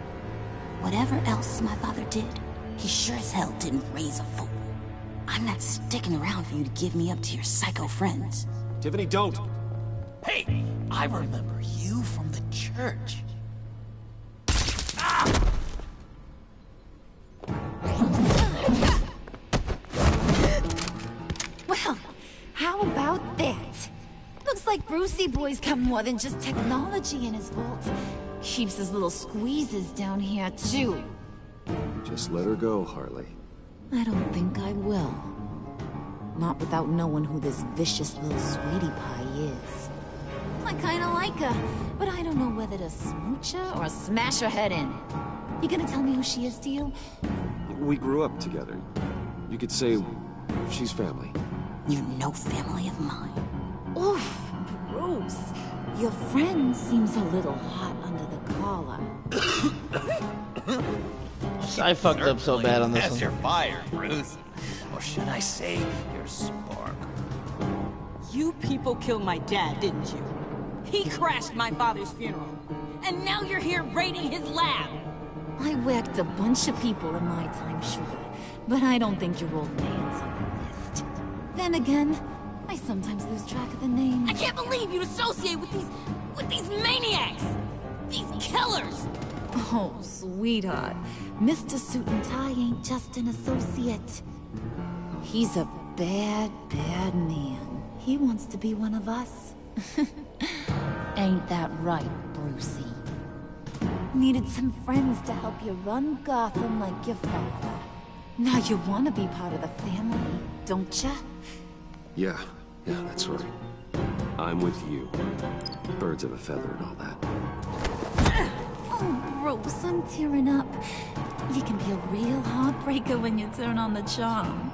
R: Whatever else my father did, he sure as hell didn't raise a fool. I'm not sticking around for you to give me up to your psycho friends.
B: Tiffany, don't!
M: Hey, I remember you from the church.
O: Well, how about that? Looks like Brucey boy's got more than just technology in his vault. Keeps his little squeezes down here, too.
B: Just let her go, Harley.
O: I don't think I will. Not without knowing who this vicious little sweetie pie is. I kinda like her, but I don't know whether to smooch her or smash her head in. You gonna tell me who she is to you?
B: We grew up together. You could say she's family.
R: You're no family of mine.
O: Oof, Bruce. Your friend seems a little hot under the collar.
A: I fucked up so bad on this
M: That's
A: one.
M: your fire, Bruce. Or should I say, your spark.
G: You people killed my dad, didn't you? He crashed my father's funeral. And now you're here raiding his lab.
O: I whacked a bunch of people in my time, sure. But I don't think your old man's on the list. Then again, I sometimes lose track of the names.
G: I can't believe you'd associate with these maniacs! These killers!
O: Oh, sweetheart. Mr. Suit and Tie ain't just an associate. He's a bad, bad man. He wants to be one of us. Ain't that right, Brucey? Needed some friends to help you run Gotham like your father. Now you want to be part of the family, don't ya?
B: Yeah, that's right. I'm with you. Birds of a feather and all that.
O: Oh, Bruce, I'm tearing up. You can be a real heartbreaker when you turn on the charm.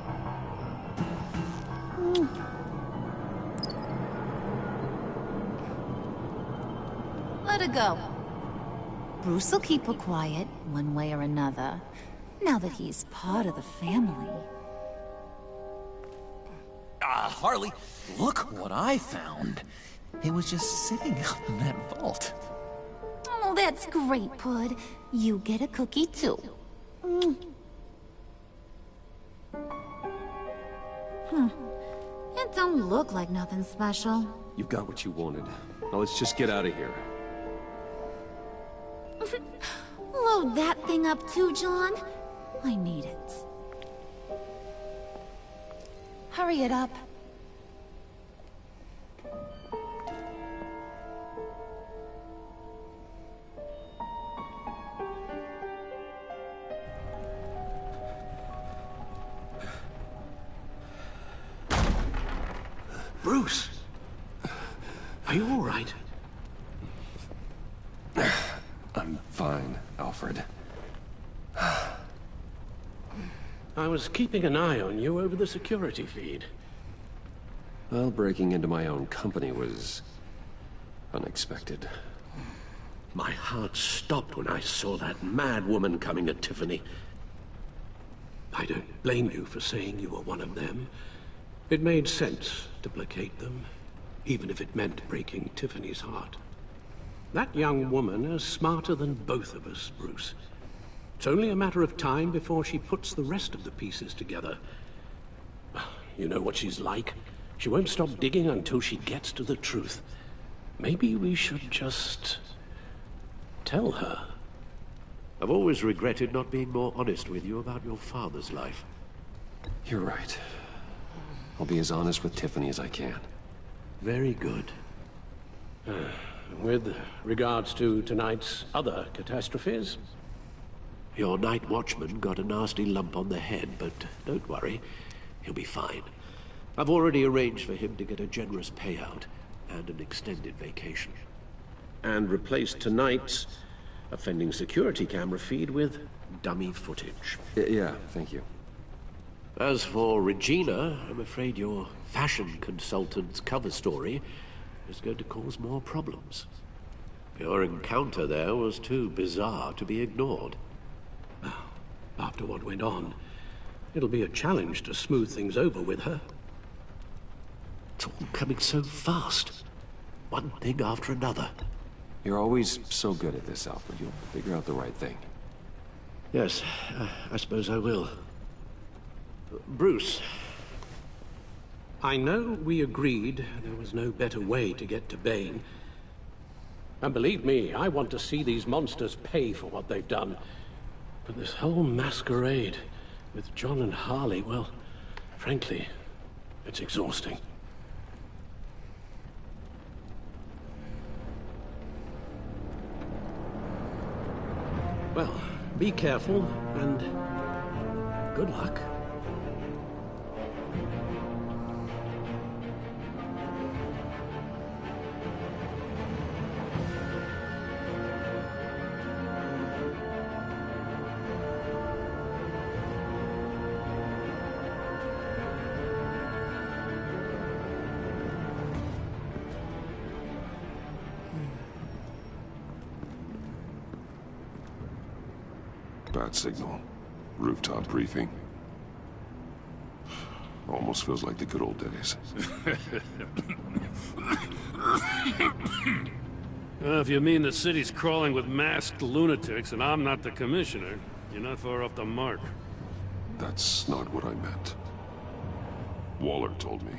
O: Let her go. Bruce will keep her quiet, one way or another, now that he's part of the family.
M: Harley, look what I found. It was just sitting up in that vault.
O: Oh, that's great, Pud. You get a cookie, too. It don't look like nothing special.
B: You've got what you wanted. Now let's just get out of here.
O: Load that thing up too, John. I need it. Hurry it up.
K: Bruce! Are you all right?
B: I'm fine, Alfred.
K: I was keeping an eye on you over the security feed.
B: Well, breaking into my own company was unexpected.
K: My heart stopped when I saw that mad woman coming at Tiffany. I don't blame you for saying you were one of them. It made sense to placate them, even if it meant breaking Tiffany's heart. That young woman is smarter than both of us, Bruce. It's only a matter of time before she puts the rest of the pieces together. You know what she's like. She won't stop digging until she gets to the truth. Maybe we should just tell her.
L: I've always regretted not being more honest with you about your father's life.
B: You're right. I'll be as honest with Tiffany as I can.
L: Very good.
K: With regards to tonight's other catastrophes?
L: Your night watchman got a nasty lump on the head, but don't worry. He'll be fine. I've already arranged for him to get a generous payout and an extended vacation.
K: And replaced tonight's offending security camera feed with dummy footage.
B: Yeah, thank you.
L: As for Regina, I'm afraid your fashion consultant's cover story is going to cause more problems. Your encounter there was too bizarre to be ignored.
K: After what went on, it'll be a challenge to smooth things over with her.
L: It's all coming so fast. One thing after another.
B: You're always so good at this, Alfred. You'll figure out the right thing.
L: Yes, I suppose I will. Bruce.
K: I know we agreed there was no better way to get to Bane. And believe me, I want to see these monsters pay for what they've done. But this whole masquerade with John and Harley, well, frankly, it's exhausting. Well, be careful, and good luck.
D: Bad signal. Rooftop briefing. Almost feels like the good old days.
E: If you mean the city's crawling with masked lunatics and I'm not the commissioner, you're not far off the mark.
D: That's not what I meant. Waller told me.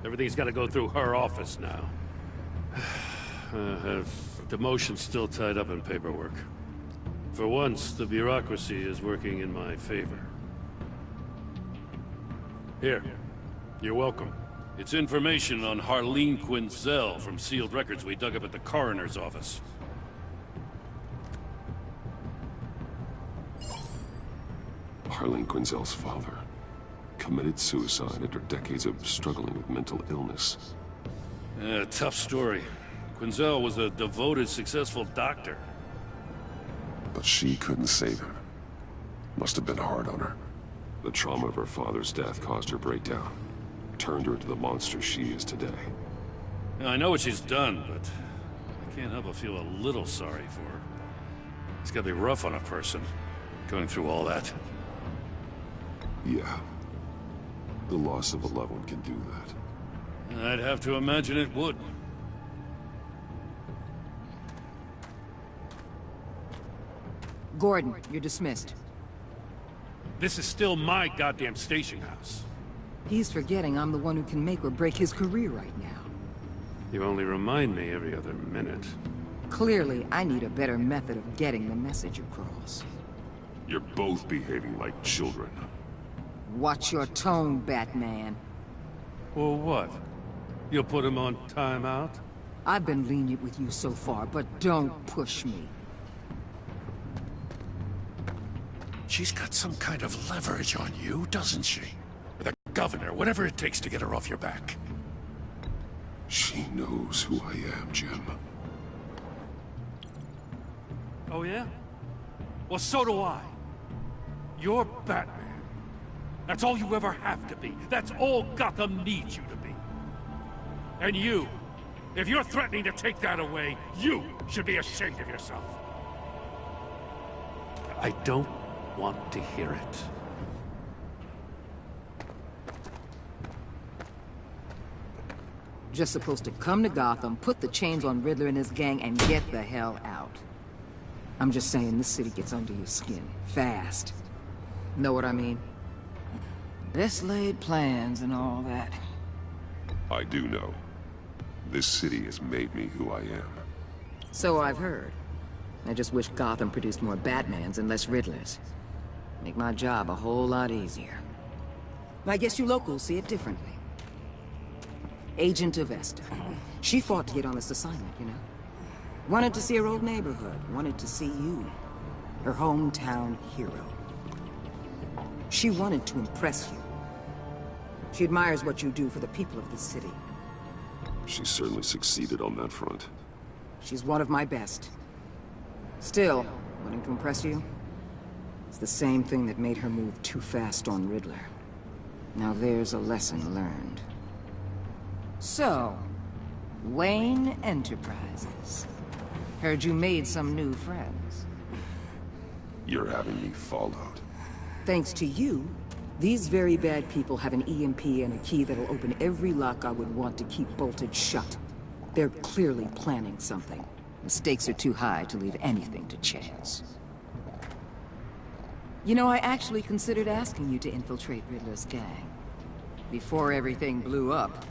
E: Everything's got to go through her office now. Have demotion still tied up in paperwork. For once, the bureaucracy is working in my favor. Here. You're welcome. It's information on Harleen Quinzel from sealed records we dug up at the coroner's office.
D: Harleen Quinzel's father committed suicide after decades of struggling with mental illness.
E: Yeah, tough story. Quinzel was a devoted, successful doctor.
D: But she couldn't save him. Must have been hard on her. The trauma of her father's death caused her breakdown. Turned her into the monster she is today.
E: Yeah, I know what she's done, but I can't help but feel a little sorry for her. It's gotta be rough on a person, going through all that.
D: Yeah. The loss of a loved one can do that.
E: I'd have to imagine it would.
C: Gordon, you're dismissed.
E: This is still my goddamn station house.
C: He's forgetting I'm the one who can make or break his career right now.
E: You only remind me every other minute.
C: Clearly, I need a better method of getting the message across.
D: You're both behaving like children.
C: Watch your tone, Batman.
E: Well, what? You'll put him on timeout?
C: I've been lenient with you so far, but don't push me.
J: She's got some kind of leverage on you, doesn't she? The governor, whatever it takes to get her off your back.
D: She knows who I am, Jim.
E: Oh, yeah? Well, so do I. You're Batman. That's all you ever have to be. That's all Gotham needs you to be. And you, if you're threatening to take that away, you should be ashamed of yourself. I don't want to hear it.
C: Just supposed to come to Gotham, put the chains on Riddler and his gang, and get the hell out. I'm just saying, this city gets under your skin. Fast. Know what I mean? Best laid plans and all that.
D: I do know. This city has made me who I am.
C: So I've heard. I just wish Gotham produced more Batmans and less Riddlers. Make my job a whole lot easier. I guess you locals see it differently. Agent Avesta. She fought to get on this assignment, you know? Wanted to see her old neighborhood. Wanted to see you. Her hometown hero. She wanted to impress you. She admires what you do for the people of the city.
D: She certainly succeeded on that front.
C: She's one of my best. Still, wanting to impress you? It's the same thing that made her move too fast on Riddler. Now there's a lesson learned. So, Wayne Enterprises. Heard you made some new friends.
D: You're having me followed.
C: Thanks to you, these very bad people have an EMP and a key that'll open every lock I would want to keep bolted shut. They're clearly planning something. The stakes are too high to leave anything to chance. You know, I actually considered asking you to infiltrate Riddler's gang. Before everything blew up,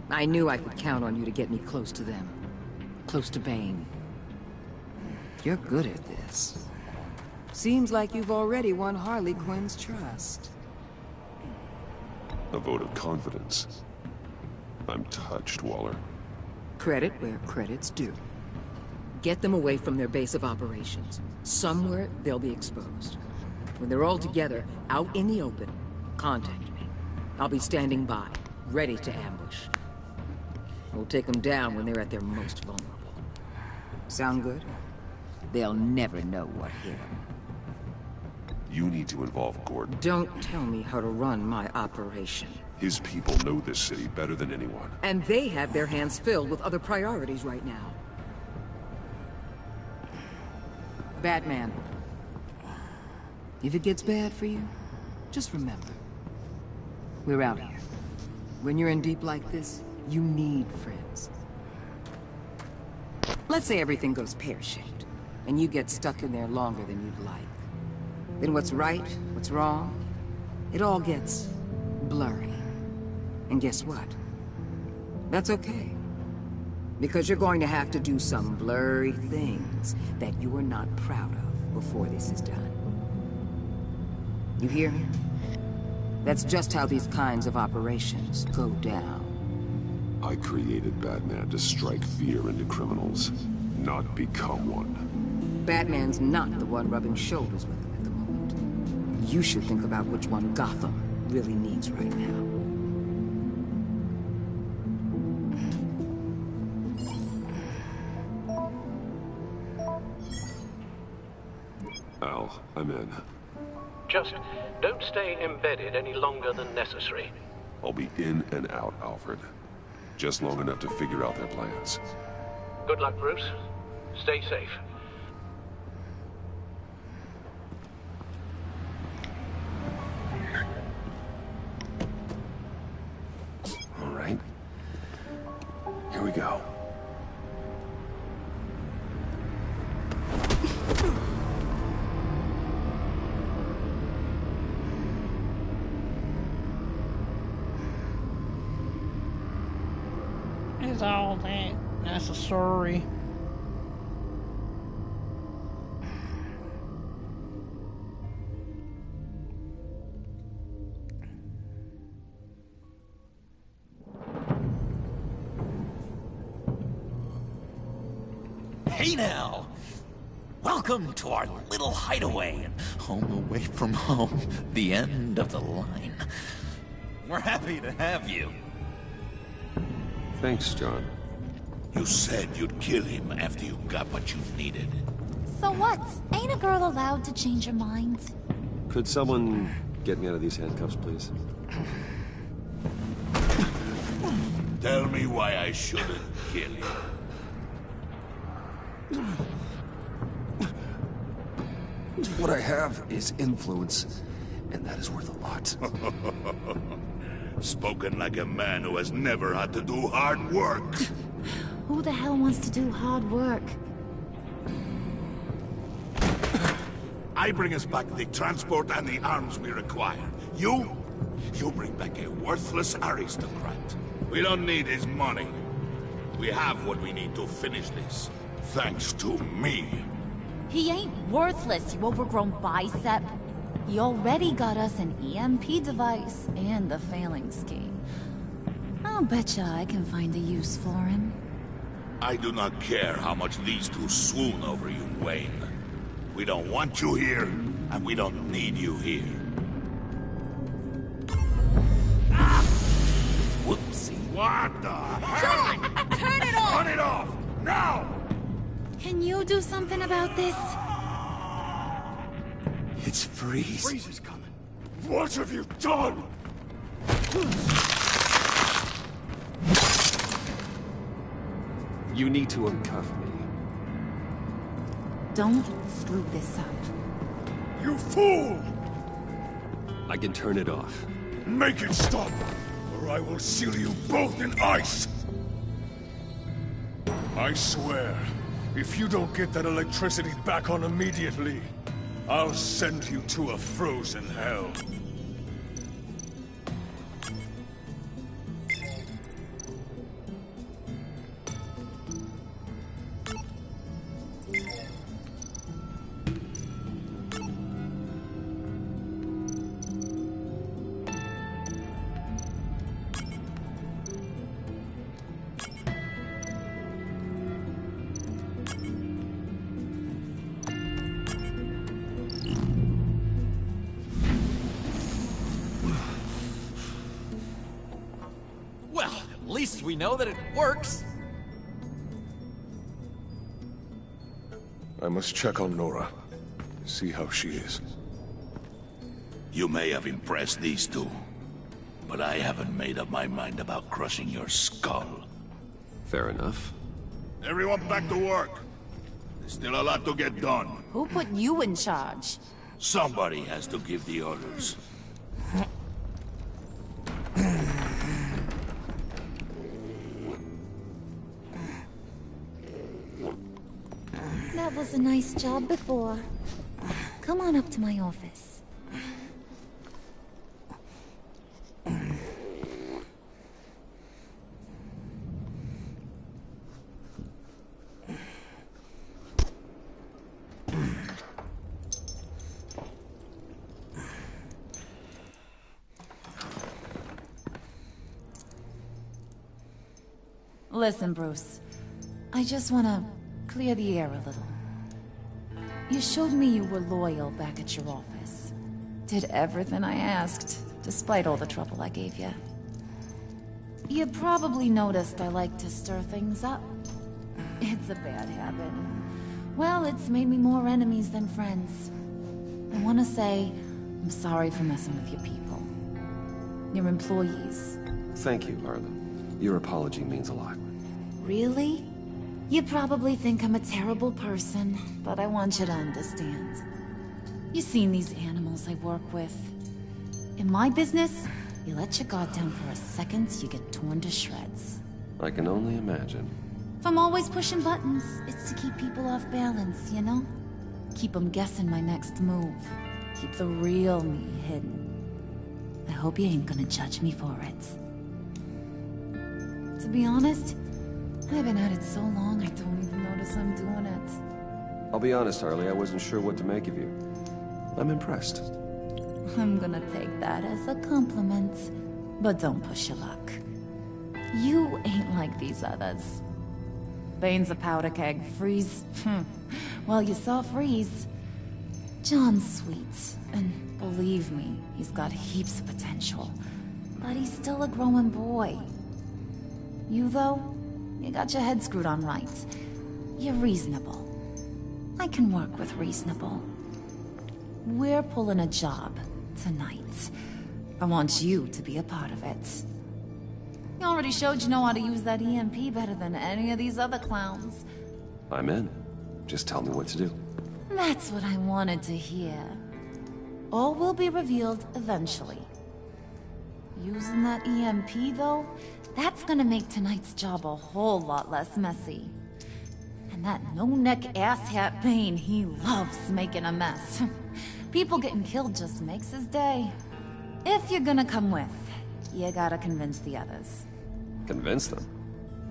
C: I knew I could count on you to get me close to them. Close to Bane. You're good at this. Seems like you've already won Harley Quinn's trust.
D: A vote of confidence. I'm touched, Waller.
C: Credit where credit's due. Get them away from their base of operations. Somewhere they'll be exposed. When they're all together, out in the open, contact me. I'll be standing by, ready to ambush. We'll take them down when they're at their most vulnerable. Sound good? They'll never know what hit them.
D: You need to involve Gordon.
C: Don't tell me how to run my operation.
D: His people know this city better than anyone.
C: And they have their hands filled with other priorities right now. Batman. If it gets bad for you, just remember. We're out here. When you're in deep like this, you need friends. Let's say everything goes pear-shaped, and you get stuck in there longer than you'd like. Then what's right, what's wrong, it all gets blurry. And guess what? That's okay. Because you're going to have to do some blurry things that you are not proud of before this is done. You hear me? That's just how these kinds of operations go down.
D: I created Batman to strike fear into criminals, not become one.
C: Batman's not the one rubbing shoulders with him at the moment. You should think about which one Gotham really needs right now.
D: Al, I'm in.
K: Just don't stay embedded any longer than necessary.
D: I'll be in and out, Alfred. Just long enough to figure out their plans.
K: Good luck, Bruce. Stay safe.
D: All right. Here we go.
A: Is all that necessary?
M: Hey now! Welcome to our little hideaway and home away from home. The end of the line. We're happy to have you.
D: Thanks, John.
J: You said you'd kill him after you got what you needed.
O: So what? Ain't a girl allowed to change her mind?
P: Could someone get me out of these handcuffs, please?
J: Tell me why I shouldn't kill him.
B: What I have is influence, and that is worth a lot.
J: Spoken like a man who has never had to do hard work.
O: Who the hell wants to do hard work?
J: I bring us back the transport and the arms we require. You bring back a worthless aristocrat. We don't need his money. We have what we need to finish this. Thanks to me.
O: He ain't worthless, you overgrown bicep. He already got us an EMP device and the Phalanx key. I'll betcha I can find a use for him.
J: I do not care how much these two swoon over you, Wayne. We don't want you here, and we don't need you here.
M: Whoopsie.
J: What the hell?
G: John! Turn it off!
J: Turn it off! Now!
O: Can you do something about this?
B: It's Freeze.
J: Freeze is coming. What have you done?
B: You need to uncuff me.
O: Don't screw this up.
J: You fool!
B: I can turn it off.
J: Make it stop, or I will seal you both in ice! I swear, if you don't get that electricity back on immediately, I'll send you to a frozen hell.
M: At least we know that it works.
J: I must check on Nora. See how she is.
S: You may have impressed these two, but I haven't made up my mind about crushing your skull.
B: Fair enough.
J: Everyone back to work. There's still a lot to get done.
R: Who put you in charge?
S: Somebody has to give the orders.
O: That was a nice job before. Come on up to my office. Listen, Bruce. I just want to clear the air a little. You showed me you were loyal back at your office. Did everything I asked, despite all the trouble I gave you. You probably noticed I like to stir things up. It's a bad habit. Well, it's made me more enemies than friends. I want to say, I'm sorry for messing with your people. Your employees.
B: Thank you, Arla. Your apology means a lot.
O: Really? You probably think I'm a terrible person, but I want you to understand. You've seen these animals I work with. In my business, you let your guard down for a second, you get torn to shreds.
B: I can only imagine.
O: If I'm always pushing buttons, it's to keep people off balance, you know? Keep them guessing my next move. Keep the real me hidden. I hope you ain't gonna judge me for it. To be honest, I've been at it so long I don't even notice I'm doing it.
B: I'll be honest, Harley, I wasn't sure what to make of you. I'm impressed.
O: I'm gonna take that as a compliment. But don't push your luck. You ain't like these others. Bane's a powder keg. Freeze. Well, you saw Freeze. John's sweet. And believe me, he's got heaps of potential. But he's still a growing boy. You, though? You got your head screwed on right. You're reasonable. I can work with reasonable. We're pulling a job tonight. I want you to be a part of it. You already showed you know how to use that EMP better than any of these other clowns.
B: I'm in. Just tell me what to do.
O: That's what I wanted to hear. All will be revealed eventually. Using that EMP, though, that's gonna make tonight's job a whole lot less messy. And that no-neck asshat Bane, he loves making a mess. People getting killed just makes his day. If you're gonna come with, you gotta convince the others.
B: Convince them?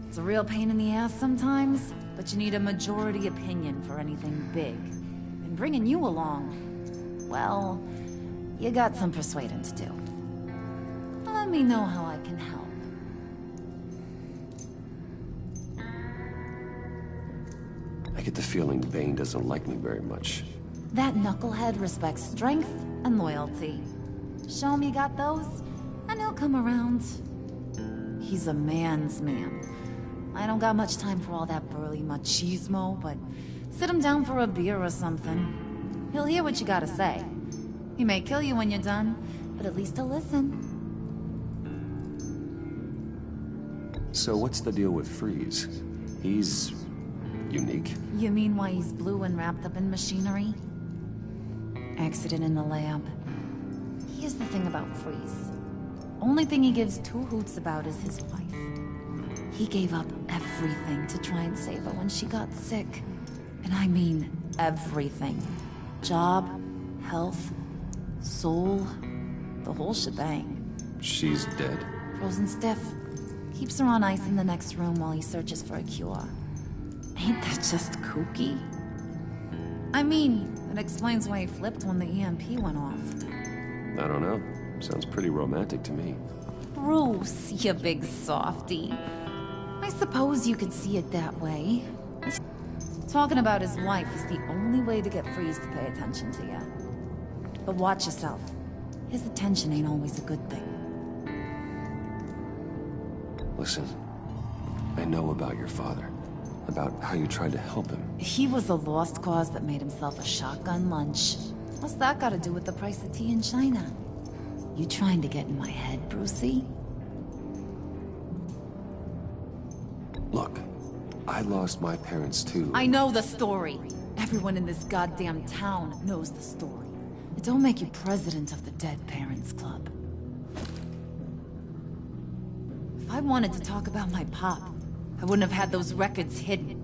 O: It's a real pain in the ass sometimes, but you need a majority opinion for anything big. and bringing you along, well, you got some persuading to do. Let me know how I can help.
B: I get the feeling Bane doesn't like me very much.
O: That knucklehead respects strength and loyalty. Show him you got those, and he'll come around. He's a man's man. I don't got much time for all that burly machismo, but sit him down for a beer or something. He'll hear what you gotta say. He may kill you when you're done, but at least he'll listen.
B: So what's the deal with Freeze? He's... unique?
O: You mean why he's blue and wrapped up in machinery? Accident in the lab. Here's the thing about Freeze. Only thing he gives two hoots about is his wife. He gave up everything to try and save her when she got sick. And I mean everything. Job, health, soul, the whole shebang.
B: She's dead?
O: Frozen stiff. Keeps her on ice in the next room while he searches for a cure. Ain't that just kooky? I mean, it explains why he flipped when the EMP went off.
B: I don't know. Sounds pretty romantic to me.
O: Bruce, you big softy. I suppose you could see it that way. Talking about his wife is the only way to get Freeze to pay attention to you. But watch yourself. His attention ain't always a good thing.
B: Listen, I know about your father. About how you tried to help him.
O: He was a lost cause that made himself a shotgun lunch. What's that got to do with the price of tea in China? You trying to get in my head, Brucey?
B: Look, I lost my parents too.
O: I know the story. Everyone in this goddamn town knows the story. It don't make you president of the Dead Parents Club. If I wanted to talk about my pop, I wouldn't have had those records hidden.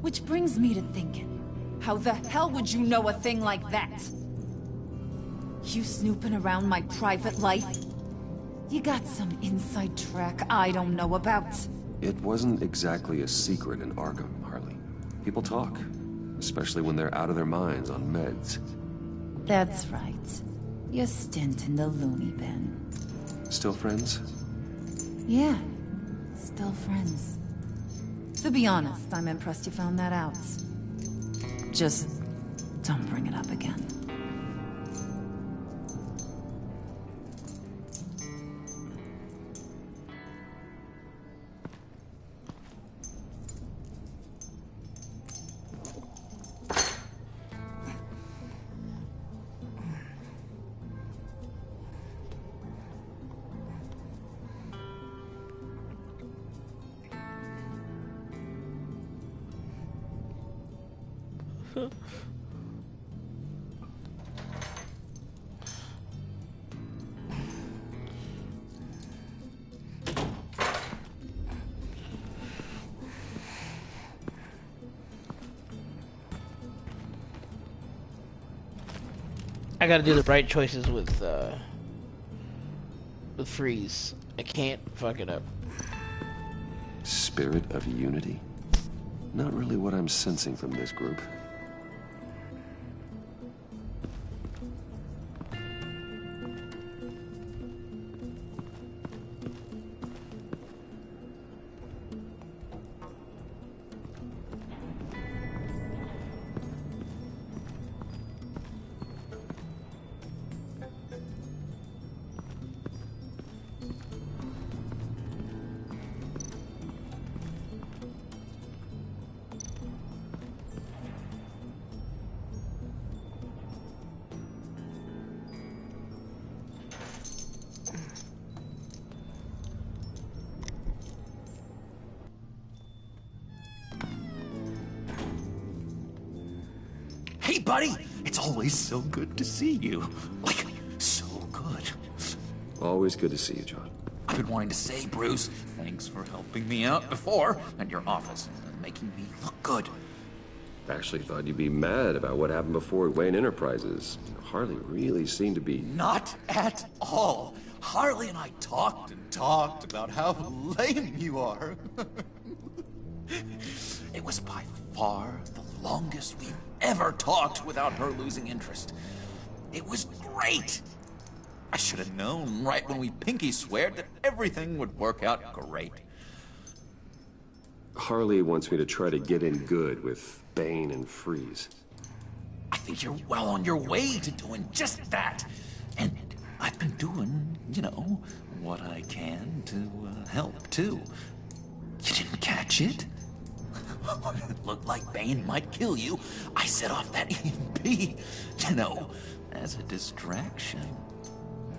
O: Which brings me to thinking, how the hell would you know a thing like that? You snooping around my private life? You got some inside track I don't know about.
B: It wasn't exactly a secret in Arkham, Harley. People talk, especially when they're out of their minds on meds.
O: That's right. Your stint in the loony bin.
B: Still friends?
O: Yeah, still friends. To be honest, I'm impressed you found that out. Just don't bring it up again.
A: I gotta do the right choices with Freeze. I can't fuck it up.
B: Spirit of unity? Not really what I'm sensing from this group.
M: Hey, buddy! It's always so good to see you. Like, so good.
B: Always good to see you, John.
M: I've been wanting to say, Bruce, thanks for helping me out before at your office and making me look good.
B: Actually thought you'd be mad about what happened before Wayne Enterprises. Harley really seemed to be...
M: Not at all. Harley and I talked and talked about how lame you are. It was by far the longest we've ever talked without her losing interest. It was great! I should have known right when we pinky sweared that everything would work out great.
B: Harley wants me to try to get in good with Bane and Freeze.
M: I think you're well on your way to doing just that. And I've been doing, you know, what I can to help, too. You didn't catch it? It looked like Bane might kill you. I set off that EMP, you know, as a distraction.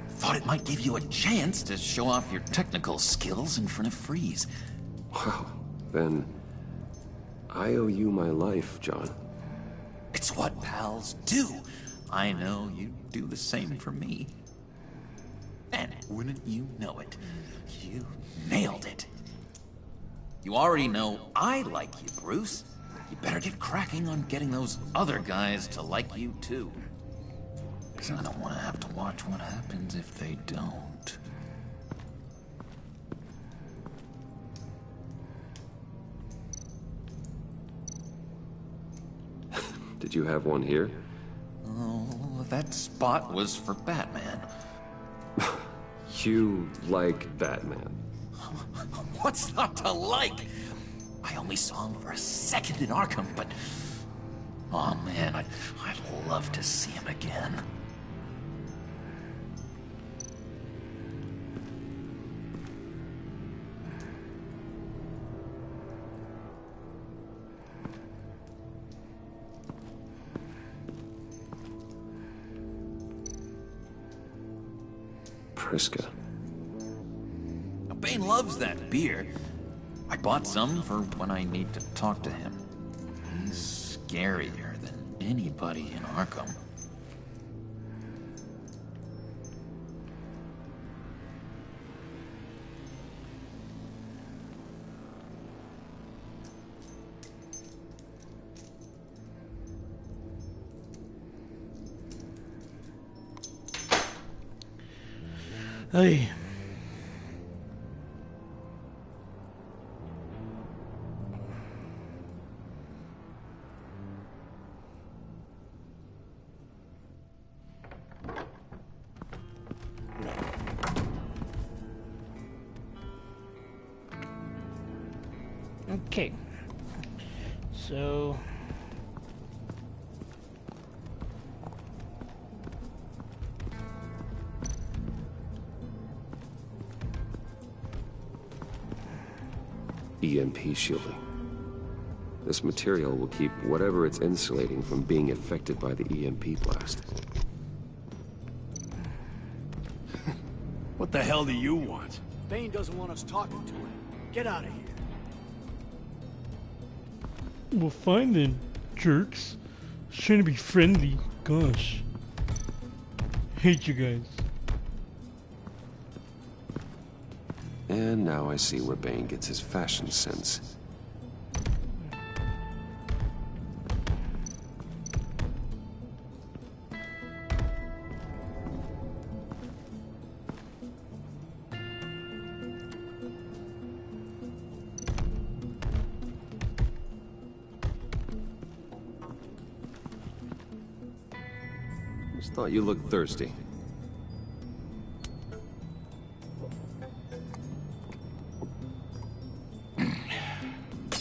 M: Thought it might give you a chance to show off your technical skills in front of Freeze.
B: Wow, then I owe you my life, John.
M: It's what pals do. I know you do the same for me. And wouldn't you know it, you nailed it. You already know I like you, Bruce. You better get cracking on getting those other guys to like you, too. Because I don't want to have to watch what happens if they don't.
B: Did you have one here?
M: Oh, that spot was for Batman.
B: You like Batman?
M: What's not to like? I only saw him for a second in Arkham, but... oh man, I'd love to see him again.
B: Priska.
M: Bane loves that beer. I bought some for when I need to talk to him. He's scarier than anybody in Arkham.
A: Hey. Okay. So
B: EMP shielding. This material will keep whatever it's insulating from being affected by the EMP blast.
F: What the hell do you want?
H: Bane doesn't want us talking to him. Get out of here.
A: well, fine then, jerks. I was trying to be friendly. Gosh, hate you guys.
B: And now I see where Bane gets his fashion sense. Just thought you looked thirsty.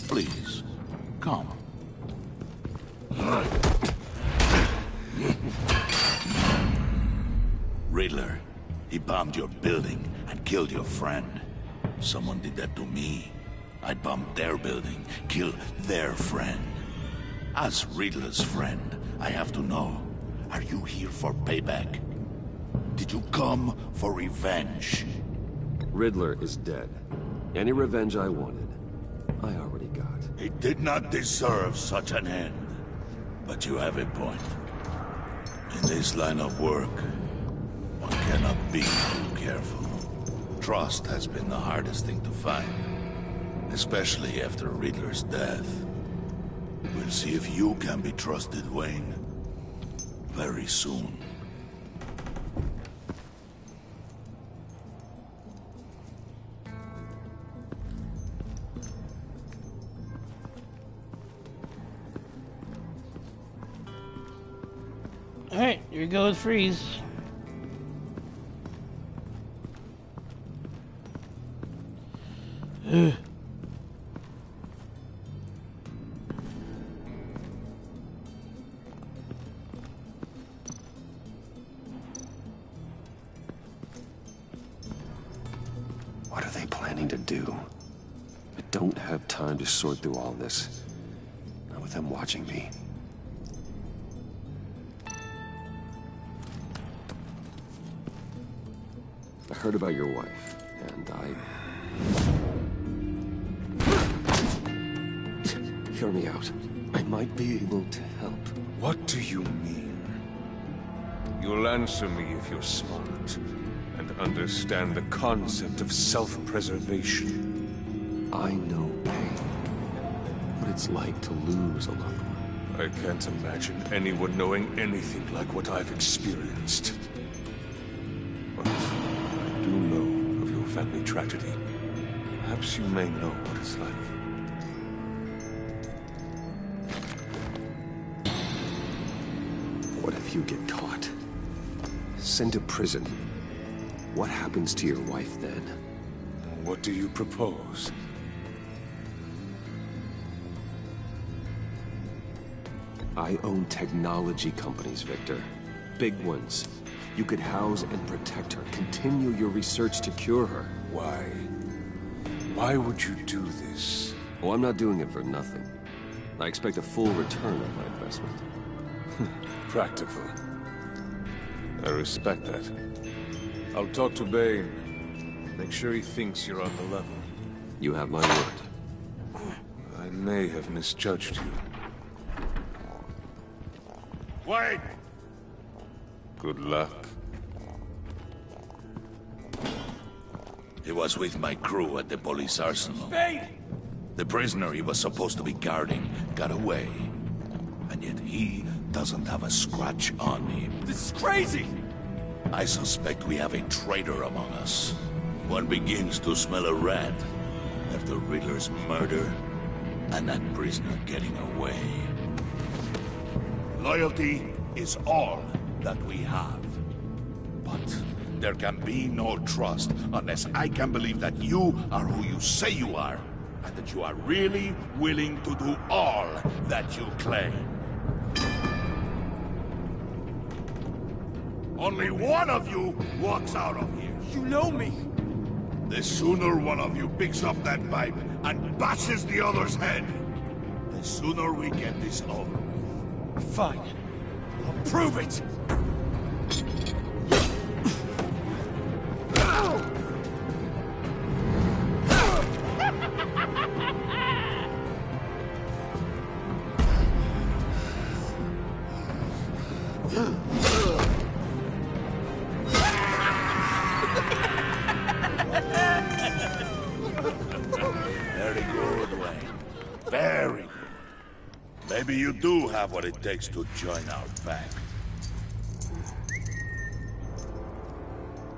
S: Please, come. Riddler, he bombed your building and killed your friend. Someone did that to me. I bombed their building, killed their friend. As Riddler's friend, I have to know, are you here for payback? Did you come for revenge?
B: Riddler is dead. Any revenge I wanted, I already got.
S: He did not deserve such an end. But you have a point. In this line of work, one cannot be too careful. Trust has been the hardest thing to find, especially after Riddler's death. We'll see if you can be trusted, Wayne. Very soon.
A: Alright, here goes Freeze. Ugh.
B: What are they planning to do? I don't have time to sort through all this. Not with them watching me. I heard about your wife, and Hear me out. I might be able to help.
T: What do you mean? You'll answer me if you're smart, and understand the concept of self-preservation.
B: I know pain. What it's like to lose a loved one.
T: I can't imagine anyone knowing anything like what I've experienced. But I do know of your family tragedy. Perhaps you may know what it's like.
B: What if you get caught? Sent to prison? What happens to your wife then?
T: What do you propose?
B: I own technology companies, Victor. Big ones. You could house and protect her. Continue your research to cure her.
T: Why? Why would you do this?
B: Oh, I'm not doing it for nothing. I expect a full return on my investment.
T: Practical. I respect that. I'll talk to Bane. Make sure he thinks you're on the level.
B: You have my word.
T: I may have misjudged you.
J: Wait!
T: Good luck.
J: He was with my crew at the police arsenal.
H: Bane!
J: The prisoner he was supposed to be guarding got away. And yet he doesn't have a scratch on him.
H: This is crazy!
J: I suspect we have a traitor among us. One begins to smell a rat after Riddler's murder and that prisoner getting away. Loyalty is all that we have. But there can be no trust unless I can believe that you are who you say you are, and that you are really willing to do all that you claim. Only one of you walks out of here.
H: You know me.
J: The sooner one of you picks up that pipe and bashes the other's head, the sooner we get this over with.
H: Fine. I'll prove it!
J: Very good, Wayne. Very good. Maybe you do have what it takes to join our pack.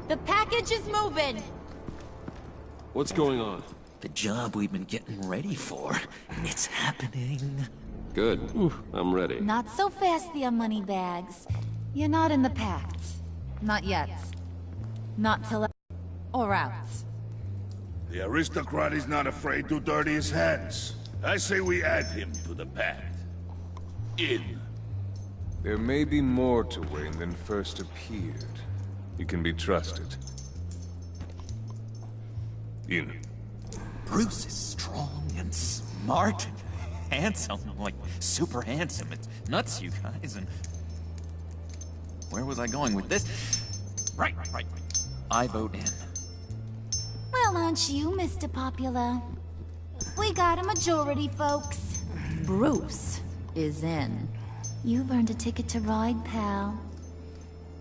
O: The package is moving.
B: What's going on?
M: The job we've been getting ready for. It's happening.
B: Good. I'm ready.
O: Not so fast, the Moneybags. You're not in the pact. Not yet. Not till... or out.
J: The aristocrat is not afraid to dirty his hands. I say we add him to the pact. In.
T: There may be more to Wayne than first appeared. He can be trusted. In.
M: Bruce is strong and smart and handsome, like super handsome. It's nuts, you guys, and... where was I going with this? Right. I vote in.
O: Well, aren't you, Mr. Popular? We got a majority, folks. Bruce is in. You've earned a ticket to ride, pal.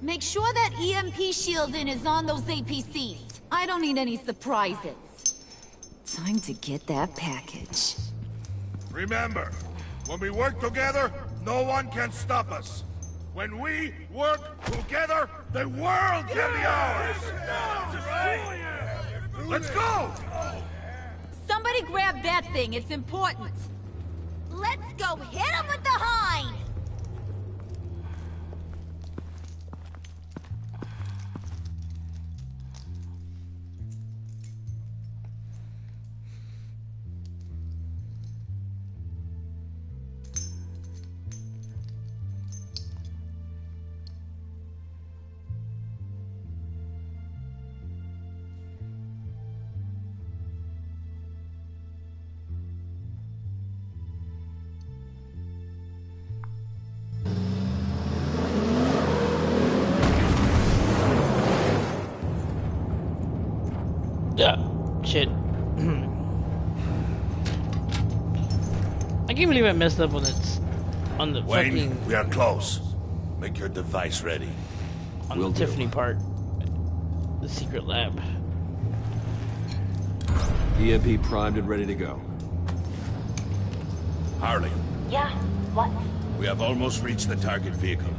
O: Make sure that EMP shielding is on those APCs. I don't need any surprises. Time to get that package.
J: Remember, when we work together, no one can stop us. When we work together, the world can be ours! Let's go!
O: Somebody grab that thing, it's important. Let's go hit him with the hind!
A: can't believe I messed up when it's on the
J: Wayne,
A: fucking
J: we are close. Make your device ready.
A: on the Tiffany part. The secret lab.
B: EMP primed and ready to go.
J: Harley,
U: Yeah, what?
J: we have almost reached the target vehicle.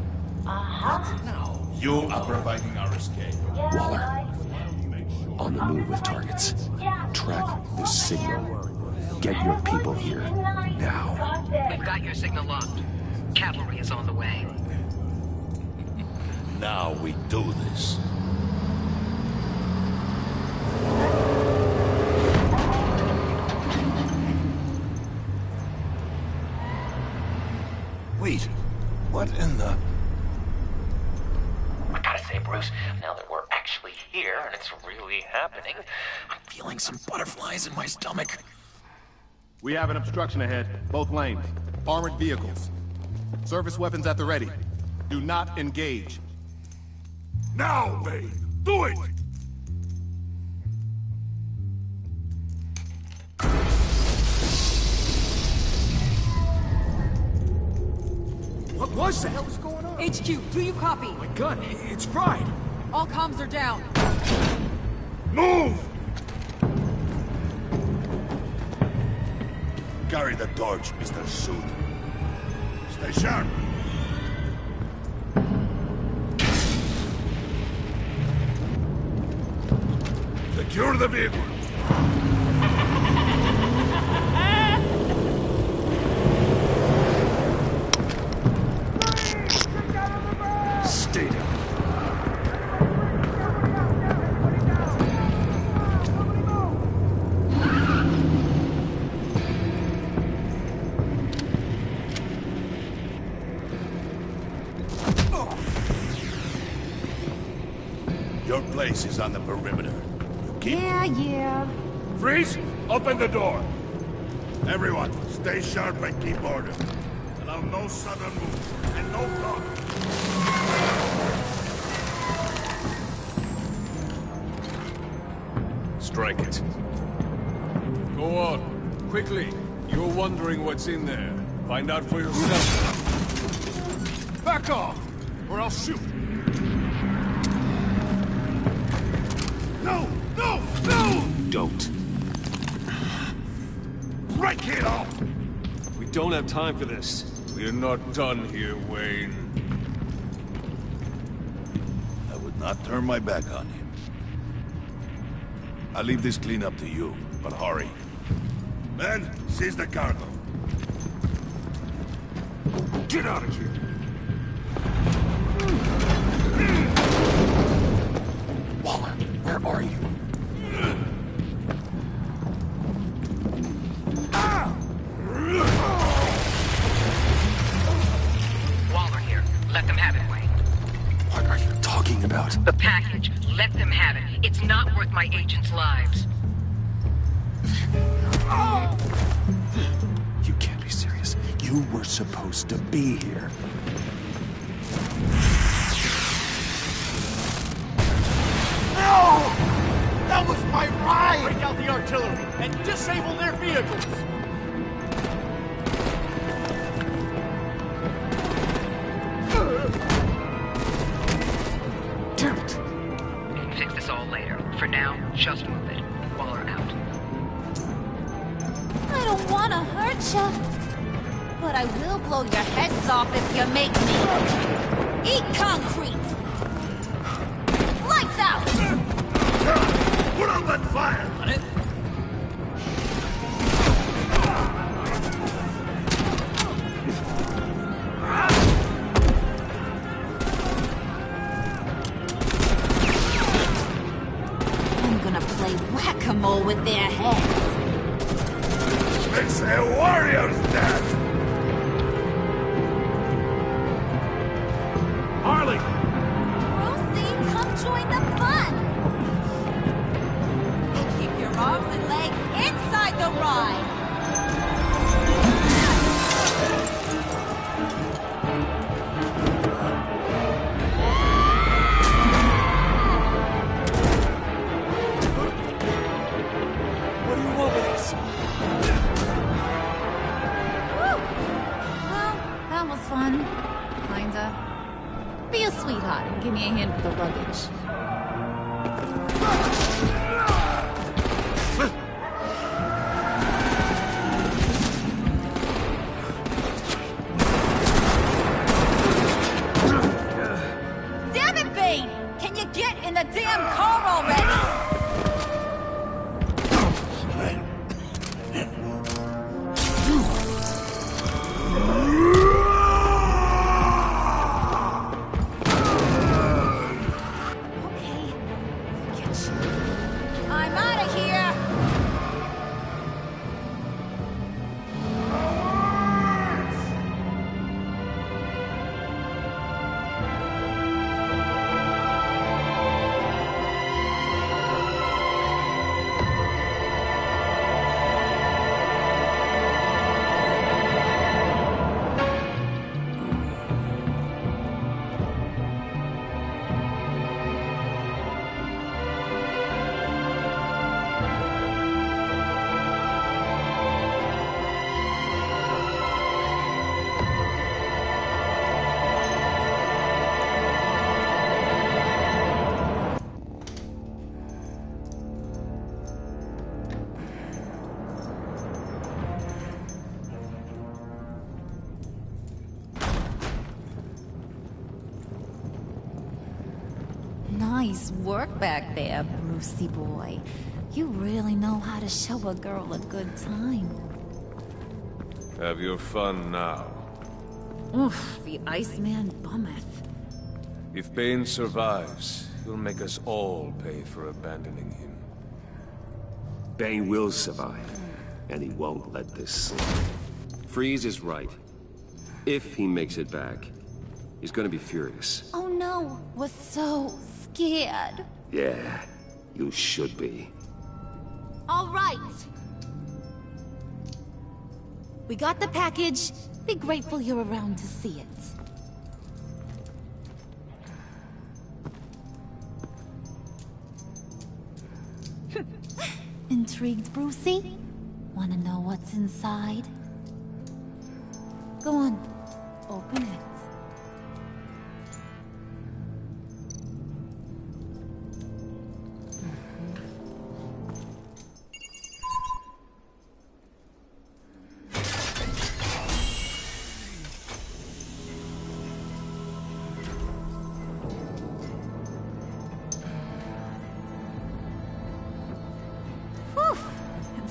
U: Uh-huh.
J: You are providing our escape.
B: Waller, on the move with targets. Track this signal. Get your people here, now.
V: We've got your signal locked. Cavalry is on the way.
J: Now we do this.
I: Wait, what in the...
U: I gotta say, Bruce, now that we're actually here and it's really happening, I'm feeling some butterflies in my stomach.
W: We have an obstruction ahead, both lanes. Armored vehicles. Service weapons at the ready. Do not engage.
J: Now, Vane! Do it!
I: What was that? What the hell is going on?
G: HQ, do you copy?
I: My gun, it's fried.
G: All comms are down.
J: Move! Carry the torch, Mr. Suit. Stay sharp. Secure the vehicle.
B: Stay down.
J: Your place is on the perimeter.
O: Yeah.
J: Freeze! Open the door! Everyone, stay sharp and keep order. Allow no sudden moves, and no talk.
T: Strike it.
P: Go on. Quickly. You're wondering what's in there. Find out for yourself. Back off, or I'll shoot.
J: No! No! No!
B: Don't.
J: Break it off!
T: We don't have time for this.
P: We're not done here, Wayne.
J: I would not turn my back on him. I'll leave this cleanup to you, but hurry. Men, seize the cargo.
P: Get out of here!
B: Waller, where are you?
V: Waller here. Let them have it, Wayne.
B: What are you talking about?
V: The package. Let them have it. It's not worth my agents' lives.
B: You can't be serious. You were supposed to be here.
F: No! That was my ride! Break out the artillery and disable their vehicles!
B: Damn it!
V: We can fix this all later. For now, just move it. Waller out.
O: I don't want to hurt you, but I will blow your heads off if you make me. Eat concrete! Lights out!
J: Put out that fire!
F: On it?
O: I'm gonna play whack-a-mole with their heads.
J: It's a warrior's death!
F: Harley!
O: Rosie, come join the fun! Keep your arms and legs inside the ride!
F: What do you want with us?
O: Woo! Be a sweetheart and give me a hand with the luggage.
G: Damn it, Bane! Can you get in the damn car already? I'm out of here!
O: Nice work back there, Brucey boy. You really know how to show a girl a good time.
T: Have your fun now.
O: Oof, the Iceman bummeth.
T: If Bane survives, he'll make us all pay for abandoning him.
B: Bane will survive, and he won't let this slide. Freeze is right. If he makes it back, he's gonna be furious.
O: Oh no, we're so scared.
B: Yeah, you should be.
O: All right. We got the package. Be grateful you're around to see it. Intrigued, Brucey? Wanna know what's inside? Go on, open it.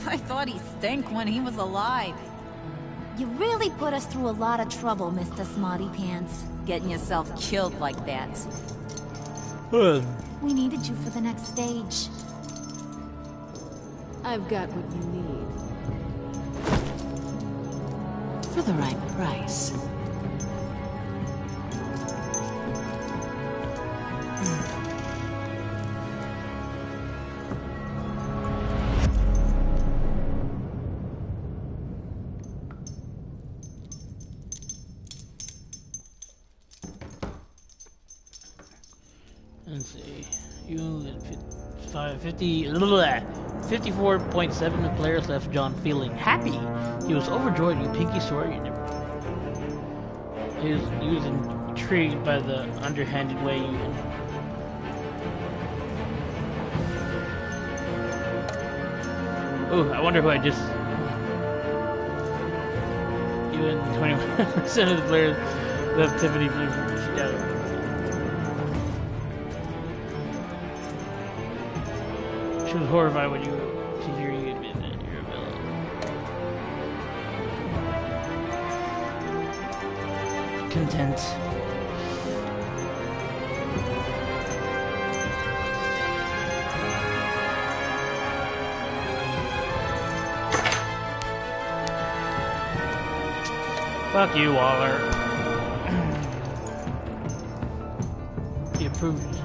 G: I thought he stank when he was alive.
O: You really put us through a lot of trouble, Mr. Smarty Pants.
G: Getting yourself killed like that.
O: We needed you for the next stage.
L: I've got what you need. For the right price.
A: Let's see. You 54.7 players left John feeling happy. He was overjoyed with Pinky story. He was intrigued by the underhanded way you. Oh, I wonder who I just. Even 21% of the players left Tiffany Blue together. She was horrified when to hear you admit that you're a villain. Content. Fuck you, Waller. He approved.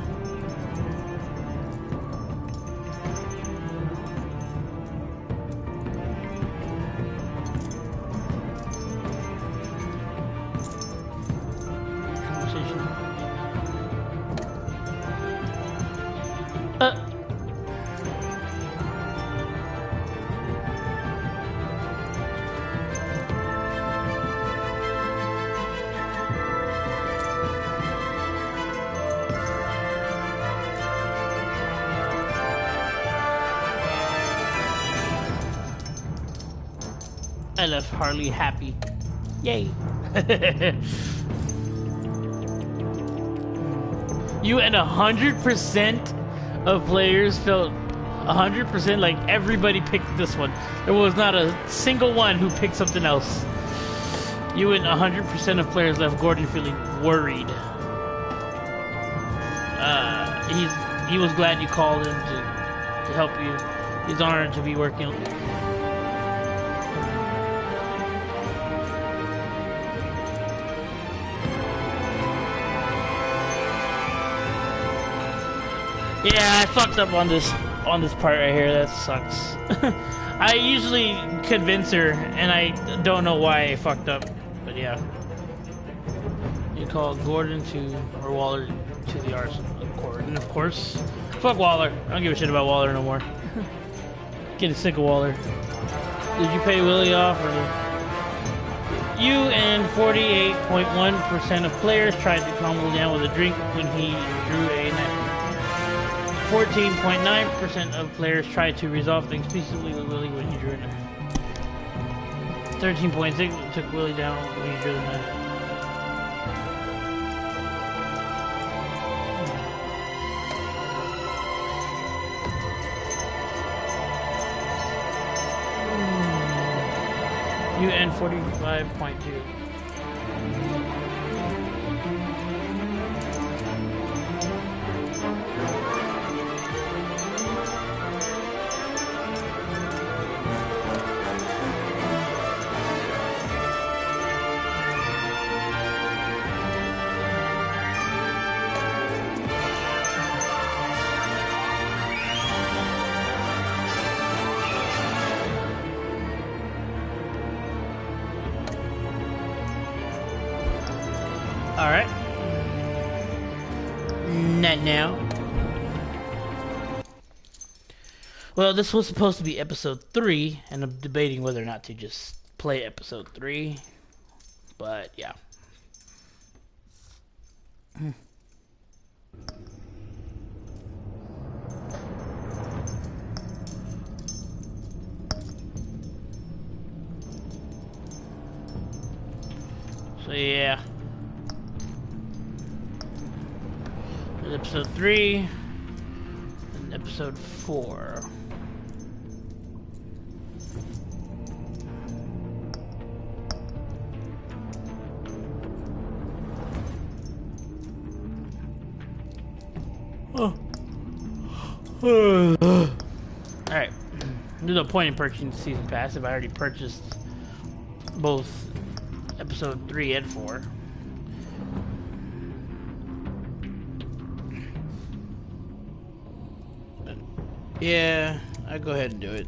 A: I left Harley happy. Yay. You and 100% of players felt 100% like everybody picked this one. There was not a single one who picked something else. You and 100% of players left Gordon feeling worried. He was glad you called him to help you. He's honored to be working. Yeah, I fucked up on this part right here. That sucks. I usually convince her, and I don't know why I fucked up. But yeah, you call Gordon or Waller to the arsenal. Gordon, of course. Fuck Waller. I don't give a shit about Waller no more. Getting sick of Waller. Did you pay Willie off or? You and 48.1% of players tried to calm him down with a drink when he drew a knife. 14.9% of players tried to resolve things peacefully with Willie when he drew a knife. 13.6% took Willie down when he drew the knife. You and 45.2. Alright. Not now. Well, this was supposed to be episode 3, and I'm debating whether or not to just play episode 3. But, yeah. So, yeah. There's episode 3 and episode 4. Alright. There's no point in purchasing the season pass if I already purchased both episode 3 and 4. Yeah, I'll go ahead and do it.